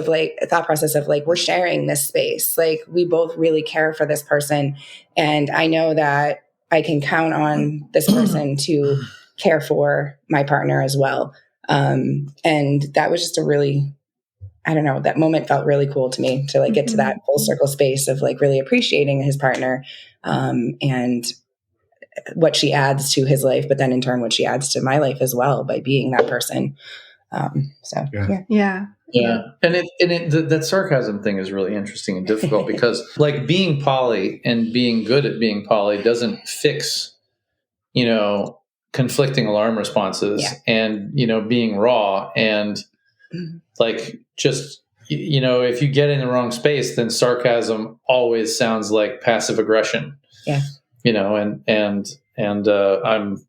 of like, we're sharing this space. Like we both really care for this person. And I know that I can count on this person to care for my partner as well. And that was just a really, I don't know, that moment felt really cool to me to like get to that full circle space of like really appreciating his partner, and what she adds to his life, but then in turn, what she adds to my life as well by being that person. Yeah. Yeah. And that sarcasm thing is really interesting and difficult because like being poly and being good at being poly doesn't fix, conflicting alarm responses and, being raw and like just, if you get in the wrong space, then sarcasm always sounds like passive aggression. Yeah. And I'm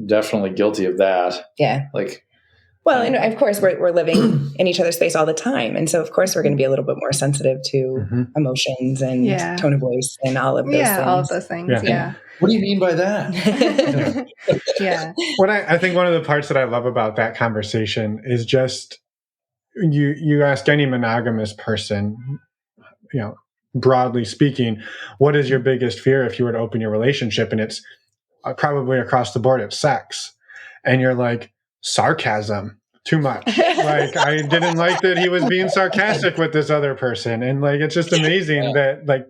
definitely guilty of that. Yeah. Like, well, and of course we're living in each other's space all the time. And so of course we're going to be a little bit more sensitive to emotions and tone of voice and all of those things. All of those things. Yeah. What do you mean by that? Yeah. What I think one of the parts that I love about that conversation is just you ask any monogamous person, broadly speaking, what is your biggest fear if you were to open your relationship? And it's probably across the board, it's sex. And you're like, sarcasm, too much. Like, I didn't like that he was being sarcastic with this other person. And like, it's just amazing that like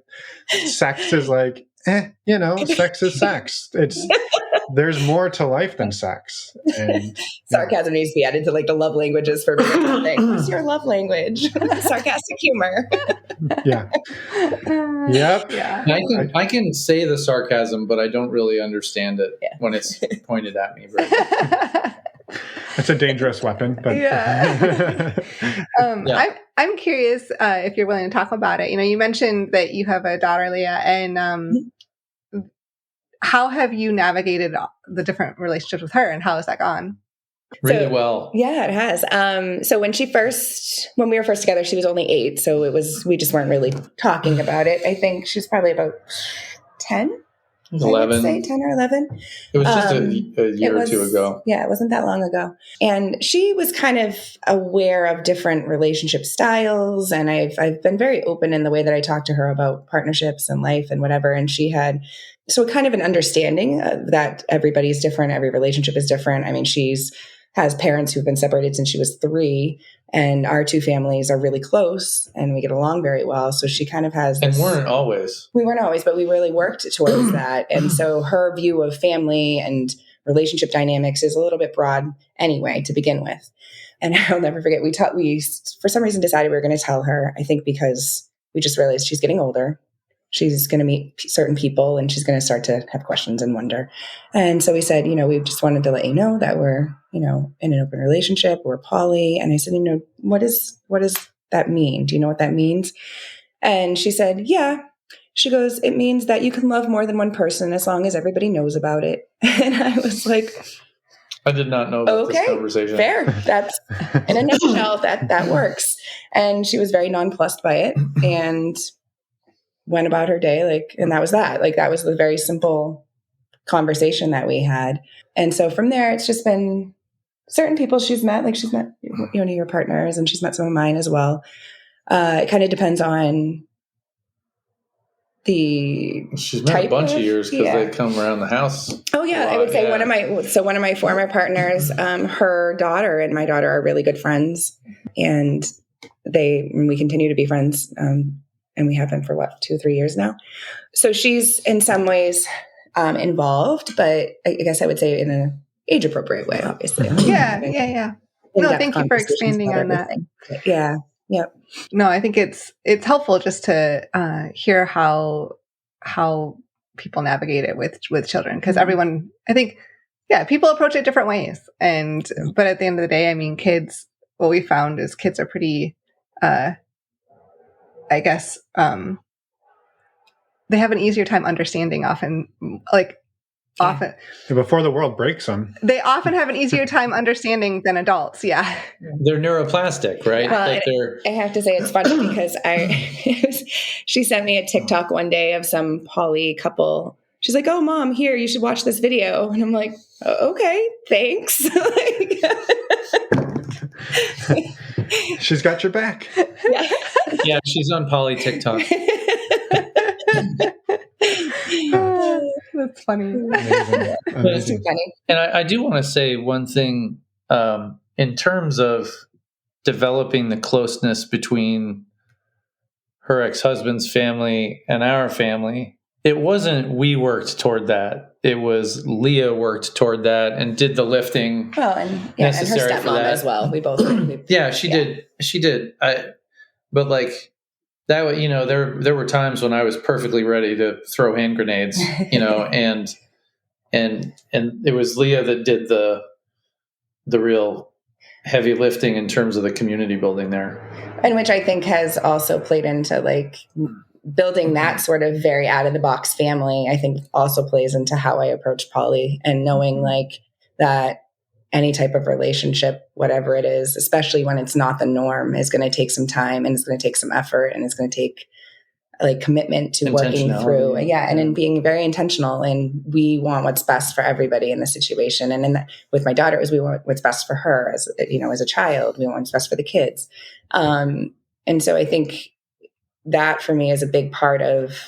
sex is like, sex is sex. There's more to life than sex. And sarcasm needs to be added to like the love languages for everything. What's your love language? Sarcastic humor. Yeah. Yep. Yeah. I can say the sarcasm, but I don't really understand it when it's pointed at me. It's a dangerous weapon. But I'm curious if you're willing to talk about it. You mentioned that you have a daughter, Leah, and how have you navigated the different relationships with her, and how has that gone? Really well. Yeah, it has. So when we were first together, she was only 8. So we just weren't really talking about it. I think she was probably about 10. 11. 10 or 11. It was just a year or two ago. Yeah, it wasn't that long ago. And she was kind of aware of different relationship styles. And I've been very open in the way that I talk to her about partnerships and life and whatever. And she had so kind of an understanding that everybody's different. Every relationship is different. I mean, has parents who've been separated since she was 3, and our 2 families are really close and we get along very well. So she kind of has this, and weren't always, but we really worked towards that. And so her view of family and relationship dynamics is a little bit broad anyway, to begin with. And I'll never forget, we for some reason decided we were going to tell her, I think because we just realized she's getting older. She's going to meet certain people and she's going to start to have questions and wonder. And so we said, we just wanted to let you know that we're, in an open relationship, we're poly. And I said, what does that mean? Do you know what that means? And she said, yeah. She goes, it means that you can love more than one person as long as everybody knows about it. And I was like, I did not know about this conversation. Fair. That's in a nutshell, that works. And she was very nonplussed by it and went about her day. And that was that. That was the very simple conversation that we had. And so from there, it's just been certain people she's met, she's met, your partners, and she's met some of mine as well. It kind of depends on she's met a bunch of years because they come around the house. Oh yeah. I would say one of my former partners, her daughter and my daughter are really good friends, and we continue to be friends. And we have been for 2 or 3 years now. So she's in some ways involved, but I guess I would say in an age appropriate way, obviously. Yeah. No, thank you for expanding on that. Yeah. Yep. No, I think it's helpful just to hear how people navigate it with children, because everyone, I think, people approach it different ways. But at the end of the day, I mean, kids, what we found is kids are pretty, I guess, they have an easier time understanding often, often. Before the world breaks them. They often have an easier time understanding than adults. Yeah. They're neuroplastic, right? Well, I have to say it's funny because she sent me a TikTok one day of some poly couple. She's like, oh, Mom, here, you should watch this video. And I'm like, okay, thanks. She's got your back. Yeah, she's on poly TikTok. That's funny. Amazing. And I do want to say one thing in terms of developing the closeness between her ex-husband's family and our family. It wasn't we worked toward that. it was Leah worked toward that and did the lifting. Well, and her necessary for stepmom that. as well. We both. Yeah, she did. She did. But like that, there were times when I was perfectly ready to throw hand grenades, and it was Leah that did the real heavy lifting in terms of the community building there. And which I think has also played into like building that sort of very out of the box family. I think also plays into how I approach poly, and knowing like that any type of relationship, whatever it is, especially when it's not the norm, is going to take some time, and it's going to take some effort, and it's going to take like commitment to working through. And in being very intentional. And we want what's best for everybody in the situation. And with my daughter, we want what's best for her as a child. We want what's best for the kids. And so I think that for me is a big part of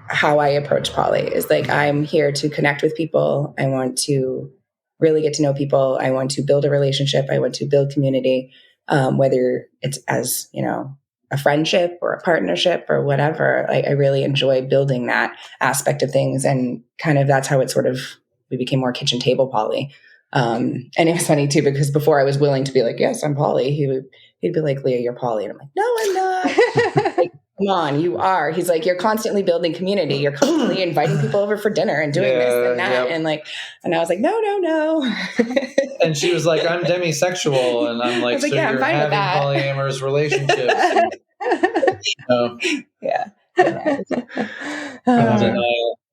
how I approach poly, is like, I'm here to connect with people. I want to really get to know people. I want to build a relationship. I want to build community, whether it's as, a friendship or a partnership or whatever. I really enjoy building that aspect of things. And kind of that's how we became more kitchen table poly. And it was funny too, because before I was willing to be like, yes, I'm poly, he'd be like, Leah, you're poly. And I'm like, no, I'm not. Like, come on, you are. He's like, you're constantly building community. You're constantly inviting people over for dinner and doing this and that. Yep. And I was like, no. And she was like, I'm demisexual. And I'm like, so you're having polyamorous relationships.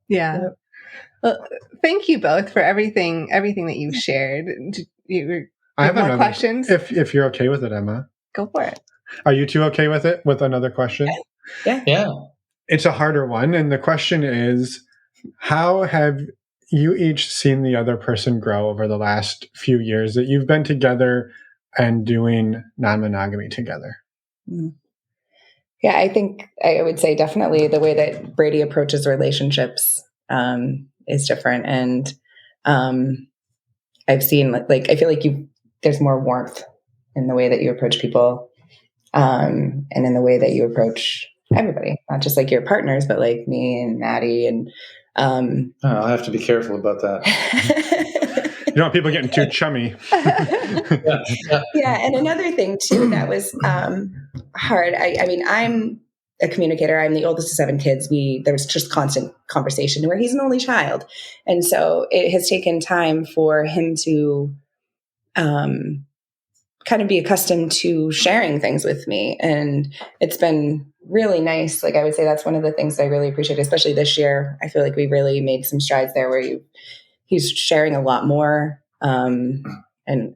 Yeah. Well, thank you both for everything that you've shared. I have more questions. If you're okay with it, Emma. Go for it. Are you two okay with it? With another question? Yeah. It's a harder one. And the question is, how have you each seen the other person grow over the last few years that you've been together and doing non-monogamy together? Yeah, I think I would say definitely the way that Brady approaches relationships is different. And I've seen like I feel like there's more warmth in the way that you approach people, and in the way that you approach everybody, not just like your partners, but like me and Maddie. And I'll have to be careful about that. You don't want people getting too chummy. Yeah. And another thing too that was hard. I mean, I'm a communicator. I'm the oldest of 7 kids. There was just constant conversation where he's an only child. And so it has taken time for him to kind of be accustomed to sharing things with me. And it's been really nice. Like, I would say that's one of the things I really appreciate, especially this year. I feel like we really made some strides there where he's sharing a lot more, and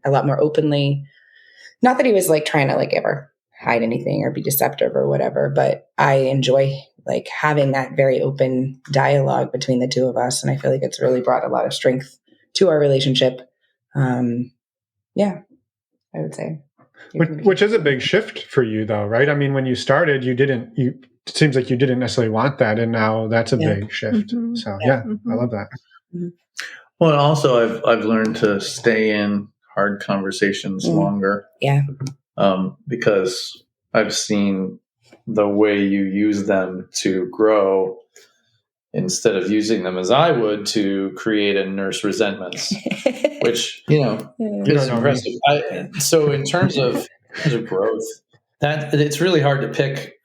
a lot more openly. Not that he was like trying to like ever hide anything or be deceptive or whatever, but I enjoy like having that very open dialogue between the two of us. And I feel like it's really brought a lot of strength to our relationship. I would say. Which is a big shift for you though, right? I mean, when you started, it seems like you didn't necessarily want that. And now that's a big shift. Mm-hmm. So I love that. Mm-hmm. Well, also I've learned to stay in hard conversations longer. Yeah. Because I've seen the way you use them to grow instead of using them as I would to create and nurse resentments, which, is impressive. So in terms of growth, that it's really hard to pick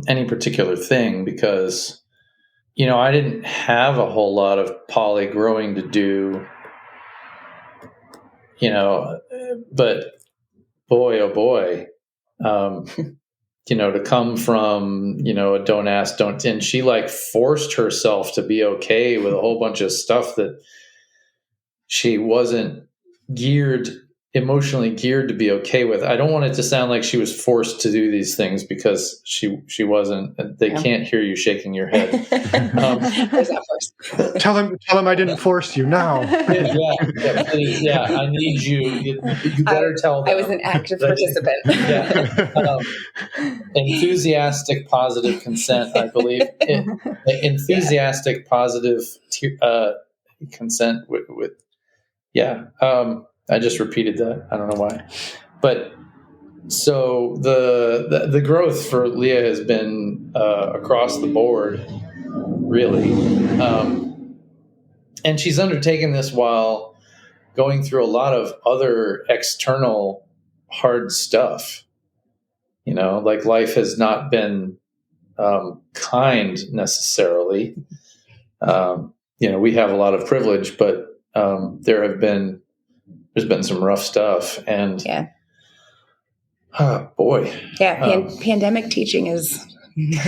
any particular thing because, I didn't have a whole lot of poly growing to do, but boy, oh boy, to come from, a don't ask, don't, and she like forced herself to be okay with a whole bunch of stuff that she wasn't emotionally geared to be okay with. I don't want it to sound like she was forced to do these things because she wasn't. They can't hear you shaking your head. Tell him I didn't force you now. Please, I need you. You better tell them. I was an active participant. Enthusiastic, positive consent, I believe. Enthusiastic, positive consent with. I just repeated that. I don't know why. But so the growth for Leah has been across the board. really. And she's undertaken this while going through a lot of other external hard stuff. Like life has not been kind necessarily. We have a lot of privilege, but there's been some rough stuff, and oh boy, pandemic teaching is it's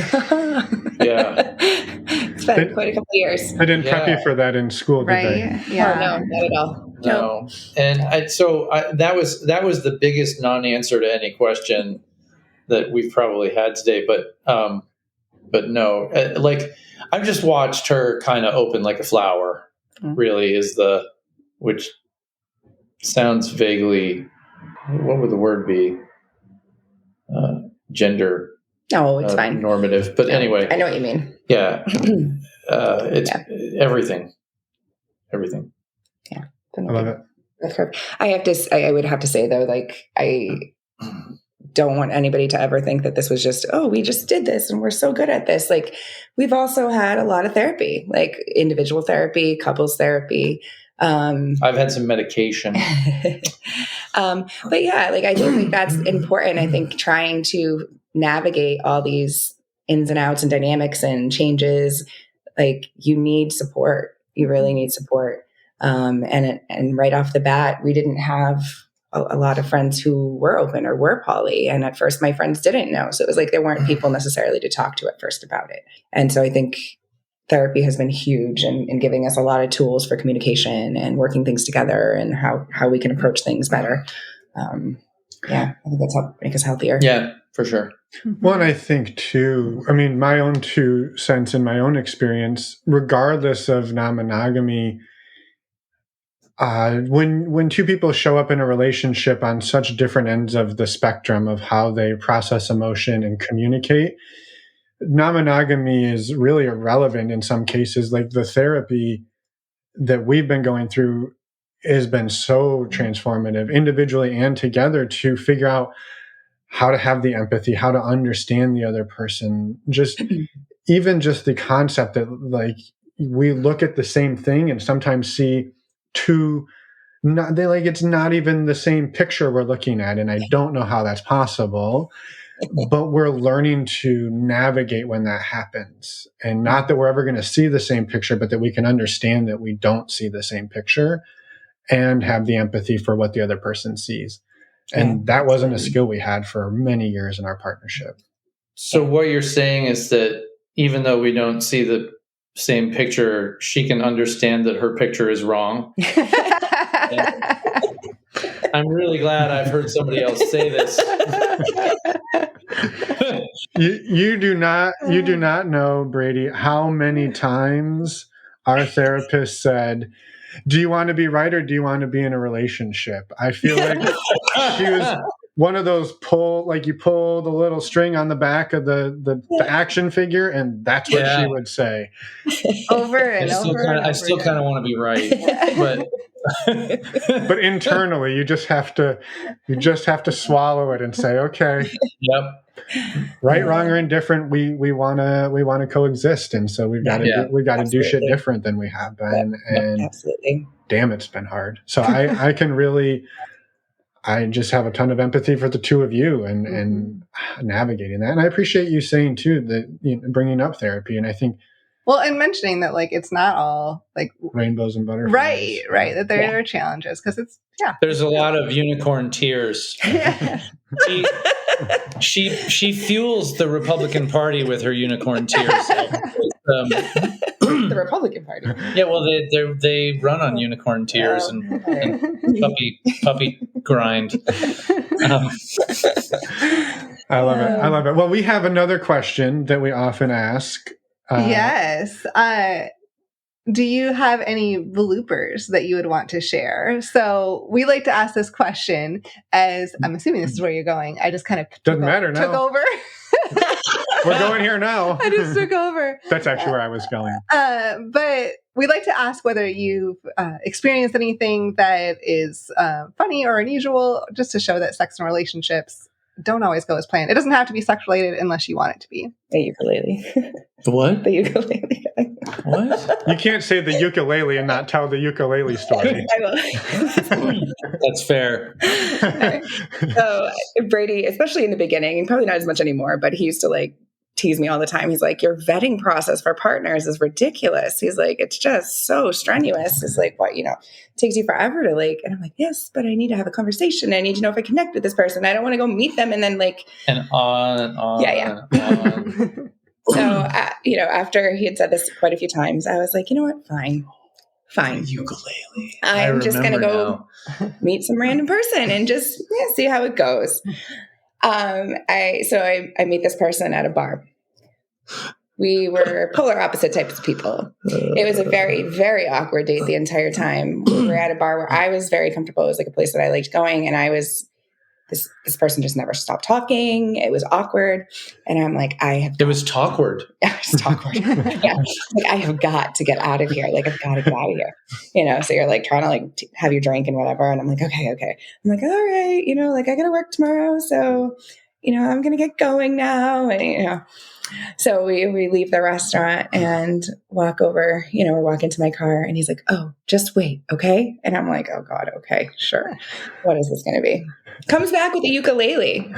been quite a couple of years. I didn't prep you for that in school, did they? Yeah. Oh, no, not at all. No. And that was the biggest non-answer to any question that we've probably had today. But no, like I've just watched her kind of open like a flower. Really, which sounds vaguely. What would the word be? Gender. No, it's fine. Normative, but anyway, I know what you mean. Yeah, it's everything. Yeah, I love it. I would have to say though, like I don't want anybody to ever think that this was just, we just did this and we're so good at this. Like we've also had a lot of therapy, like individual therapy, couples therapy. I've had some medication. But yeah, like I think that's important. I think trying to navigate all these ins and outs and dynamics and changes, like you need support. You really need support. And right off the bat, we didn't have a lot of friends who were open or were poly. And at first my friends didn't know. So it was like there weren't people necessarily to talk to at first about it. And so I think therapy has been huge in giving us a lot of tools for communication and working things together and how we can approach things better. I think that's helped make us healthier. Yeah, for sure. Well, and I think too, my own 2 cents in my own experience, regardless of non-monogamy, when 2 people show up in a relationship on such different ends of the spectrum of how they process emotion and communicate, non-monogamy is really irrelevant in some cases. Like the therapy that we've been going through has been so transformative individually and together to figure out how to have the empathy, how to understand the other person. Even just the concept that like we look at the same thing and sometimes see it's not even the same picture we're looking at. And I don't know how that's possible. But we're learning to navigate when that happens. And not that we're ever going to see the same picture, but that we can understand that we don't see the same picture and have the empathy for what the other person sees. And that wasn't a skill we had for many years in our partnership. So what you're saying is that even though we don't see the same picture, she can understand that her picture is wrong. I'm really glad I've heard somebody else say this. You do not know, Brady, how many times our therapist said, "Do you want to be right or do you want to be in a relationship?" I feel like she was one of those you pull the little string on the back of the action figure, and that's what she would say. Over and over. I still kind of want to be right, but but internally, you just have to swallow it and say, okay, yep, right, wrong, or indifferent. We want to coexist, and so we've got to do shit different than we have been. And absolutely, damn, it's been hard. So I just have a ton of empathy for the 2 of you and navigating that. And I appreciate you saying too that bringing up therapy. And I think. Well, and mentioning that, like, it's not all like rainbows and butterflies. Right. That there are challenges because there's a lot of unicorn tears. She fuels the Republican Party with her unicorn tears. The Republican Party. Yeah, well, they run on unicorn tears and puppy grind. I love it. Well, we have another question that we often ask. Yes. Do you have any bloopers that you would want to share? So we like to ask this question as I'm assuming this is where you're going. I just kind of took over. We're going here now. I just took over. That's actually where I was going. But we like to ask whether you've experienced anything that is funny or unusual, just to show that sex and relationships don't always go as planned. It doesn't have to be sex related unless you want it to be. The ukulele. The what? The ukulele guy. What? You can't say the ukulele and not tell the ukulele story. I will. That's fair. So Brady, especially in the beginning, and probably not as much anymore, but he used to like tease me all the time. He's like, your vetting process for partners is ridiculous. He's like, it's just so strenuous. It's like, what, it takes you forever to like, and I'm like, yes, but I need to have a conversation. I need to know if I connect with this person. I don't want to go meet them. And then like, and on and on. Yeah. And on. So, after he had said this quite a few times, I was like, you know what? Fine. Ukulele. I'm just going to go meet some random person and just see how it goes. I meet this person at a bar. We were polar opposite types of people. It was a very, very awkward date the entire time. We were at a bar where I was very comfortable. It was like a place that I liked going, and this person just never stopped talking. It was awkward. And I'm like, It was talkward. It was awkward. Yeah. Like, I have got to get out of here. Like, I've got to get out of here. So you're like trying to like have your drink and whatever. And I'm like, okay. I'm like, all right, like I got to work tomorrow. So, I'm going to get going now. And, so we leave the restaurant and walk over, we're walking to my car, and he's like, oh, just wait. Okay. And I'm like, oh God. Okay, sure. What is this going to be? Comes back with a ukulele,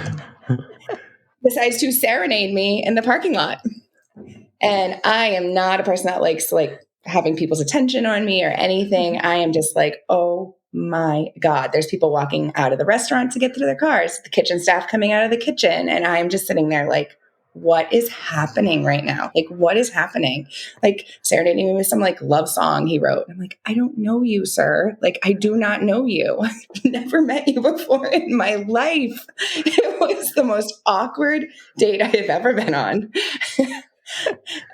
decides to serenade me in the parking lot. And I am not a person that likes like having people's attention on me or anything. I am just like, oh my God, there's people walking out of the restaurant to get to their cars, the kitchen staff coming out of the kitchen. And I'm just sitting there like, what is happening right now? Like, what is happening? Like, serenading me with some like love song he wrote. I'm like, I don't know you, sir. Like, I do not know you. I've never met you before in my life. It was the most awkward date I have ever been on.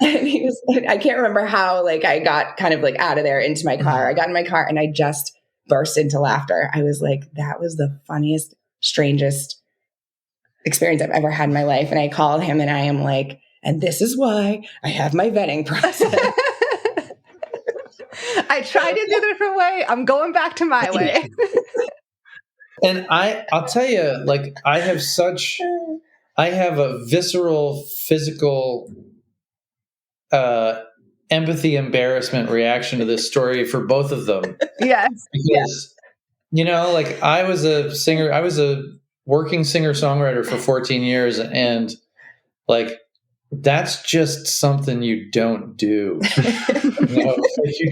And he was, I can't remember how, like, I got kind of like out of there into my car. I got in my car and I just burst into laughter. I was like, that was the funniest, strangest experience I've ever had in my life. And I called him and I am like, and this is why I have my vetting process. I tried it the different way. I'm going back to my way. And I'll tell you, like, I have a visceral, physical, empathy, embarrassment reaction to this story for both of them. Yes. Because, like, I was a working singer-songwriter for 14 years, and like, that's just something you don't do. Like, you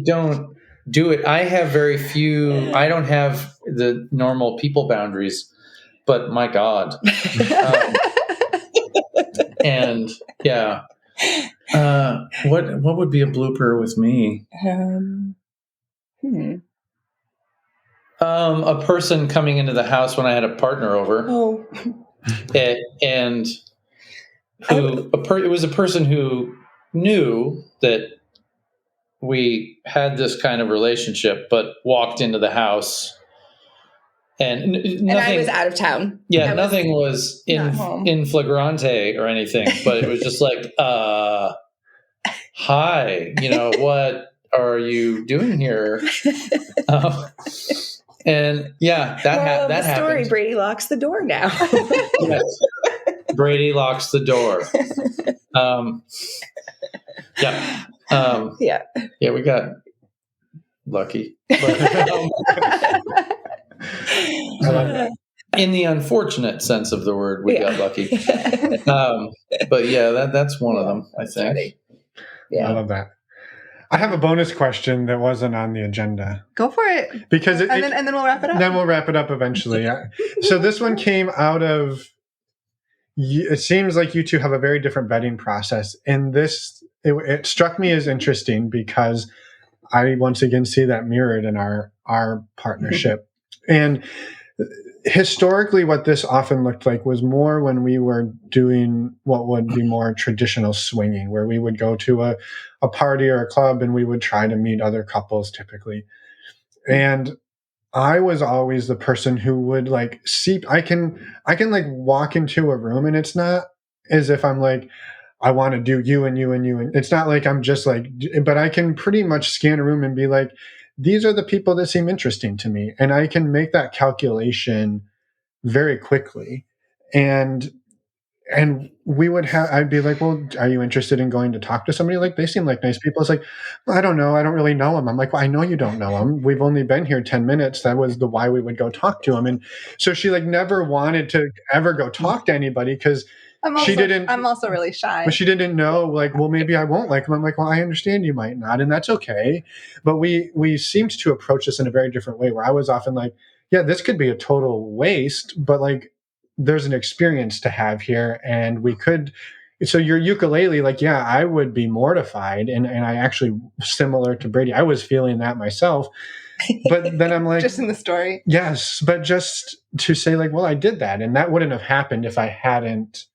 don't do it. I don't have the normal people boundaries, but my God. And yeah. What would be a blooper with me? A person coming into the house when I had a partner over. Oh. And it was a person who knew that we had this kind of relationship, but walked into the house and nothing. And I was out of town. Yeah, nothing was in flagrante or anything, but it was just like, hi, what are you doing here? And yeah, that happened. Story, Brady locks the door now. Yes. Brady locks the door. Yeah, we got lucky. But, in the unfortunate sense of the word, we got lucky. But yeah, that's one of them, I think. Funny. Yeah. I love that. I have a bonus question that wasn't on the agenda. Go for it. Because then we'll wrap it up. Then we'll wrap it up eventually. So this one came out of, it seems like you two have a very different vetting process. And it struck me as interesting because I once again see that mirrored in our partnership. And historically, what this often looked like was more when we were doing what would be more traditional swinging, where we would go to a party or a club and we would try to meet other couples typically. And I was always the person who would like I can like walk into a room and it's not as if I'm like, I want to do you and you and you. And it's not like I'm just like, but I can pretty much scan a room and be like, these are the people that seem interesting to me. And I can make that calculation very quickly. And and I'd be like, well, are you interested in going to talk to somebody? Like, they seem like nice people. It's like, well, I don't know. I don't really know them. I'm like, well, I know you don't know them. We've only been here 10 minutes. That was why we would go talk to them. And so she like never wanted to ever go talk to anybody because I'm also really shy. But she didn't know, like, well, maybe I won't like them. I'm like, well, I understand you might not, and that's okay. But we seemed to approach this in a very different way, where I was often like, yeah, this could be a total waste, but like, there's an experience to have here, and we could. So your ukulele, like, yeah, I would be mortified, and I actually, similar to Brady, I was feeling that myself. But then I'm like, just in the story, yes, but just to say like, well, I did that, and that wouldn't have happened if I hadn't.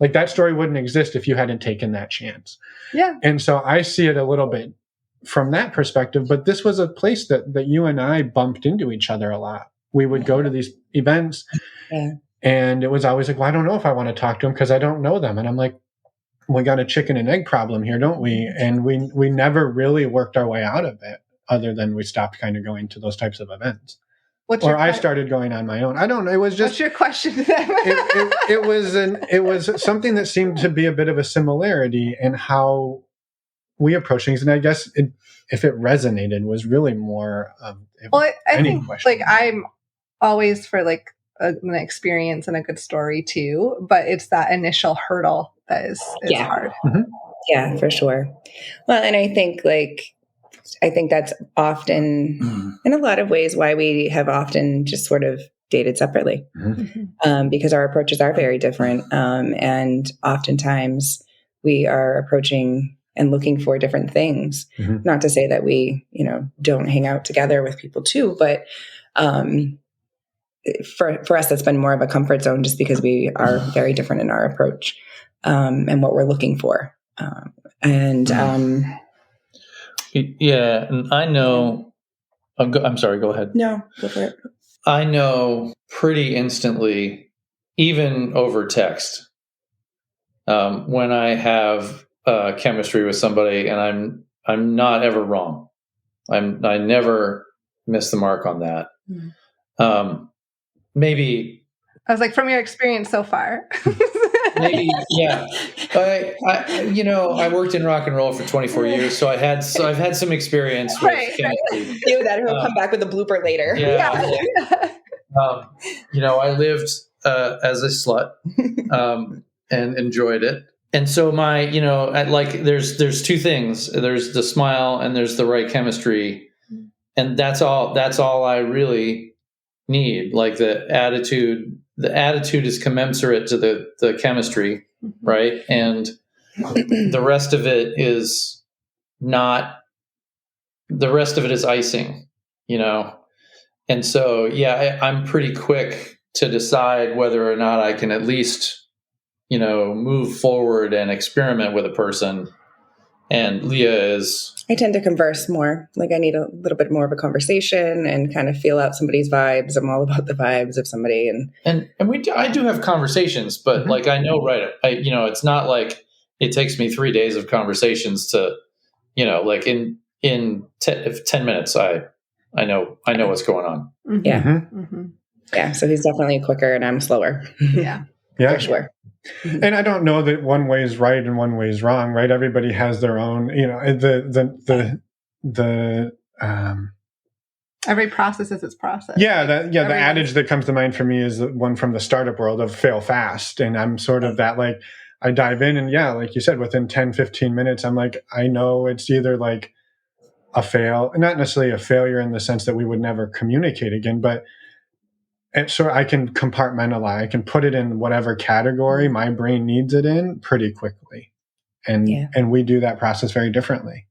Like, that story wouldn't exist if you hadn't taken that chance. Yeah. And so I see it a little bit from that perspective, but this was a place that you and I bumped into each other a lot. We would go to these events, and it was always like, well, I don't know if I want to talk to them because I don't know them. And I'm like, we got a chicken and egg problem here, don't we? And we never really worked our way out of it, other than we stopped kind of going to those types of events. I started going on my own. I don't know. It was just. What's your question to them? it was something that seemed to be a bit of a similarity in how we approach things, and I guess if it resonated, was really more of I think question. Like, I'm always for like an experience and a good story too, but it's that initial hurdle that is hard. Mm-hmm. Yeah, for sure. Well, and I think that's often, in a lot of ways, why we have often just sort of dated separately, because our approaches are very different. And oftentimes we are approaching and looking for different things. Mm-hmm. Not to say that we, don't hang out together with people too, but for us, that's been more of a comfort zone just because we are very different in our approach and what we're looking for. Yeah, and I know. I'm sorry. Go ahead. No, go for it. I know pretty instantly, even over text, when I have chemistry with somebody, and I'm not ever wrong. I never miss the mark on that. Maybe I was like, from your experience so far. Maybe, yeah. I worked in rock and roll for 24 years, so I've had some experience with chemistry. You that he'll come back with a blooper later. Yeah. I lived as a slut and enjoyed it, and so there's two things. There's the smile and there's the right chemistry, and that's all I really need. Like, the attitude is commensurate to the chemistry, right? And the rest of it is not. The rest of it is icing, And so, I'm pretty quick to decide whether or not I can at least, move forward and experiment with a person. And Leah is. I tend to converse more. Like, I need a little bit more of a conversation and kind of feel out somebody's vibes. I'm all about the vibes of somebody, and I do have conversations, but like, I know, right? It's not like it takes me 3 days of conversations to, like in 10 minutes, I know what's going on. Mm-hmm. Yeah. Mm-hmm. Yeah. So he's definitely quicker and I'm slower. Yeah. For sure. And I don't know that one way is right and one way is wrong, right? Everybody has their own, every process is its process. Yeah. The adage that comes to mind for me is the one from the startup world of fail fast. And I'm sort of that, like, I dive in and like you said, within 10, 15 minutes, I'm like, I know it's either like a fail, not necessarily a failure in the sense that we would never communicate again, but so I can compartmentalize. I can put it in whatever category my brain needs it in pretty quickly. And we do that process very differently.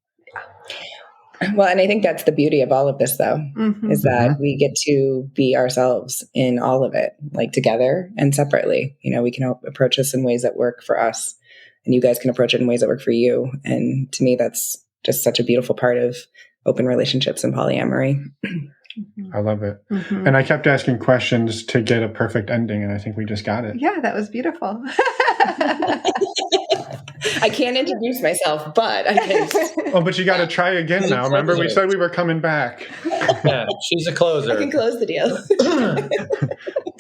Well, and I think that's the beauty of all of this, though, is that we get to be ourselves in all of it, like together and separately. We can approach this in ways that work for us, and you guys can approach it in ways that work for you. And to me, that's just such a beautiful part of open relationships and polyamory. I love it. Mm-hmm. And I kept asking questions to get a perfect ending, and I think we just got it. Yeah, that was beautiful. I can't introduce myself, but I can. Oh, but you got to try again now. Remember, we said we were coming back. Yeah, she's a closer. I can close the deal.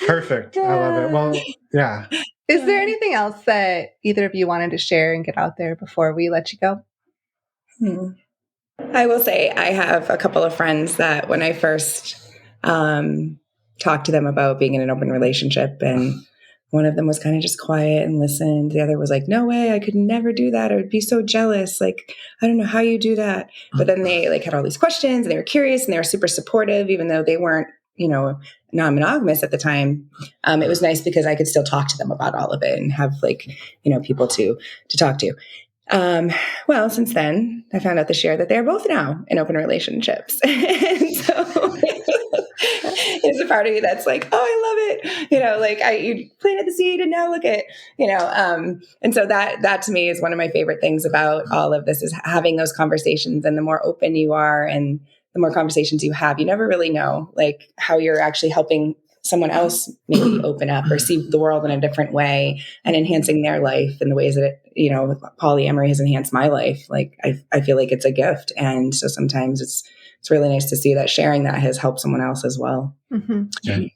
Perfect. I love it. Well, yeah. Is there anything else that either of you wanted to share and get out there before we let you go? I will say I have a couple of friends that when I first talked to them about being in an open relationship, and one of them was kind of just quiet and listened. The other was like, no way, I could never do that. I would be so jealous. Like, I don't know how you do that. But then they like had all these questions and they were curious and they were super supportive, even though they weren't, non-monogamous at the time. It was nice because I could still talk to them about all of it and have like, people to talk to. Well, since then, I found out this year that they're both now in open relationships. And so there's a part of me that's like, oh, I love it. You planted the seed and now look at, and so that to me is one of my favorite things about all of this is having those conversations. And the more open you are and the more conversations you have, you never really know like how you're actually helping someone else maybe open up or see the world in a different way and enhancing their life in the ways that, polyamory has enhanced my life. Like, I feel like it's a gift. And so sometimes it's really nice to see that sharing that has helped someone else as well. Mm-hmm.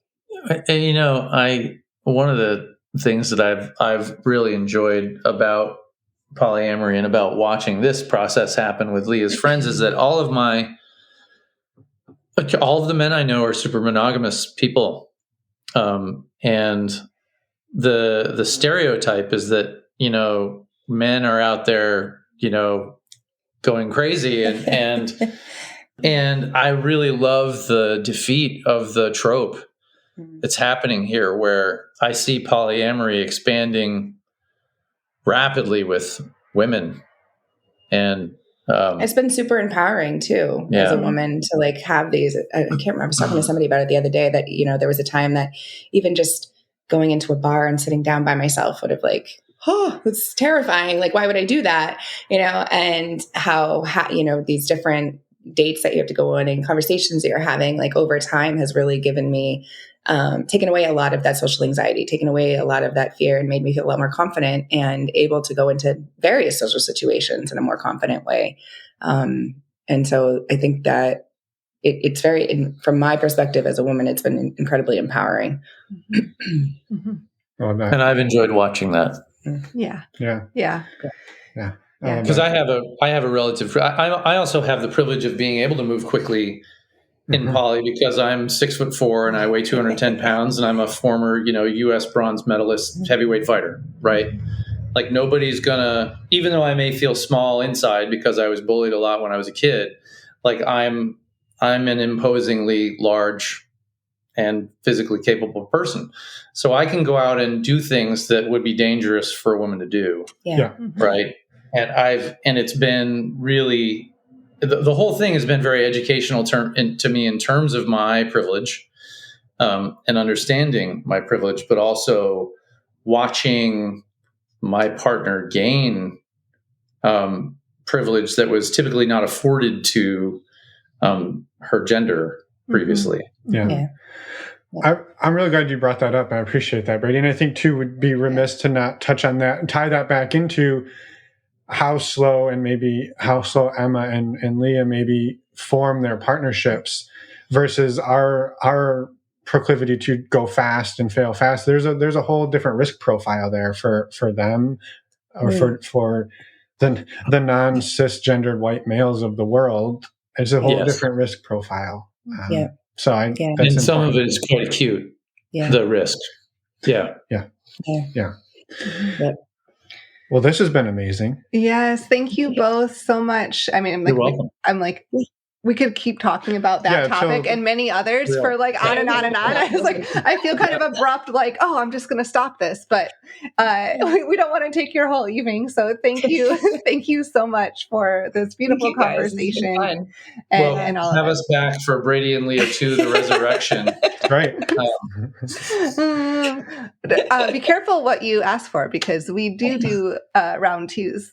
One of the things that I've really enjoyed about polyamory and about watching this process happen with Leah's friends is that all of the men I know are super monogamous people. And the stereotype is that, men are out there, going crazy and I really love the defeat of the trope that's happening here where I see polyamory expanding rapidly with women. And it's been super empowering too, as a woman to like have these. I can't remember. I was talking to somebody about it the other day that, there was a time that even just going into a bar and sitting down by myself would have like, oh, it's terrifying. Like, why would I do that? And how these different dates that you have to go on and conversations that you're having, like over time has really given me, taken away a lot of that social anxiety, taken away a lot of that fear and made me feel a lot more confident and able to go into various social situations in a more confident way. And so I think that it's very, from my perspective as a woman, it's been incredibly empowering. Mm-hmm. And I've enjoyed watching that. Yeah. Because I have a relative. I also have the privilege of being able to move quickly in poly because I'm 6'4" and I weigh 210 pounds and I'm a former, U.S. bronze medalist heavyweight fighter, right? Like nobody's gonna, even though I may feel small inside because I was bullied a lot when I was a kid, like I'm an imposingly large and physically capable person. So I can go out and do things that would be dangerous for a woman to do. Yeah. Right. And it's been really, the whole thing has been very educational to me in terms of my privilege, and understanding my privilege, but also watching my partner gain, privilege that was typically not afforded to, her gender previously. Yeah. I'm really glad you brought that up. I appreciate that, Brady. And I think too, would be remiss to not touch on that and tie that back into how slow Emma and Leah maybe form their partnerships versus our proclivity to go fast and fail fast. There's a whole different risk profile there for them or for the non-cisgendered white males of the world. It's a whole different risk profile. So that's and some of it is quite acute. Yeah. The risk. Yeah. Well, this has been amazing. Yes, thank you both so much. I mean, You're welcome. We could keep talking about that topic and many others for like on and on and on. I was like, I feel kind of abrupt, like, oh, I'm just going to stop this, but we don't want to take your whole evening. So thank you, thank you so much for this beautiful conversation. And all have us back for Brady and Leah 2, the resurrection. Right. Be careful what you ask for because we do round twos.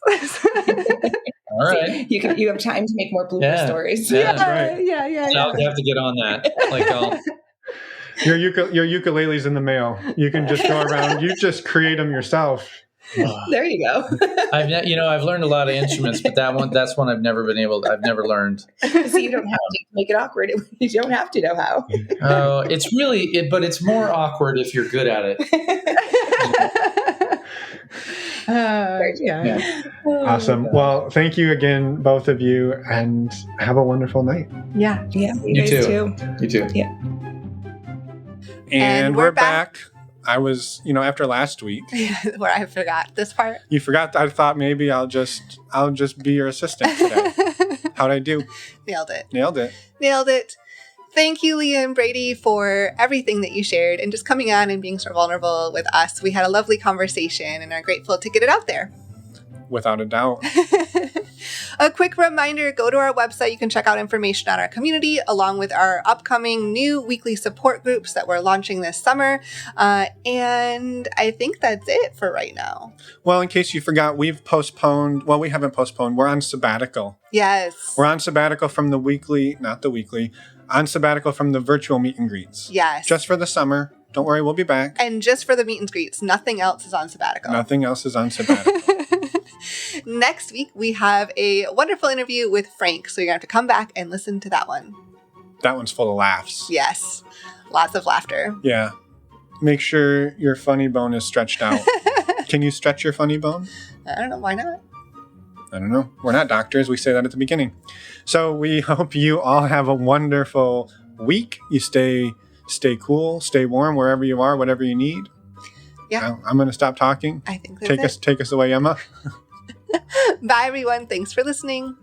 All right. You have time to make more blooper stories. Yeah. So I'll have to get on that. Your ukulele's in the mail. You can just go around. You just create them yourself. There you go. I've learned a lot of instruments, but that's one I've never learned. So you don't have to make it awkward. You don't have to know how. Oh, but it's more awkward if you're good at it. Yeah. Awesome. Well, thank you again, both of you, and have a wonderful night. Yeah. Yeah, You guys too. You too. Yeah. And we're back. I was, after last week, Where I forgot this part. you forgot. I thought maybe I'll just be your assistant today. How'd I do? Nailed it. Nailed it. Thank you, Leah and Brady, for everything that you shared and just coming on and being so vulnerable with us. We had a lovely conversation and are grateful to get it out there. Without a doubt. A quick reminder, go to our website. You can check out information on our community along with our upcoming new weekly support groups that we're launching this summer. And I think that's it for right now. Well, in case you forgot, we've postponed. Well, we haven't postponed. We're on sabbatical. Yes. We're on sabbatical from the weekly, not the weekly, on sabbatical from the virtual meet and greets. Yes. Just for the summer. Don't worry, we'll be back. And just for the meet and greets. Nothing else is on sabbatical. Nothing else is on sabbatical. Next week, we have a wonderful interview with Frank. So you're going to have to come back and listen to that one. That one's full of laughs. Yes. Lots of laughter. Yeah. Make sure your funny bone is stretched out. Can you stretch your funny bone? I don't know. Why not? I don't know. We're not doctors. We say that at the beginning. So we hope you all have a wonderful week. You stay cool, stay warm wherever you are, whatever you need. Yeah. Now, I'm going to stop talking. I think that's Take us away, Emma. Bye, everyone. Thanks for listening.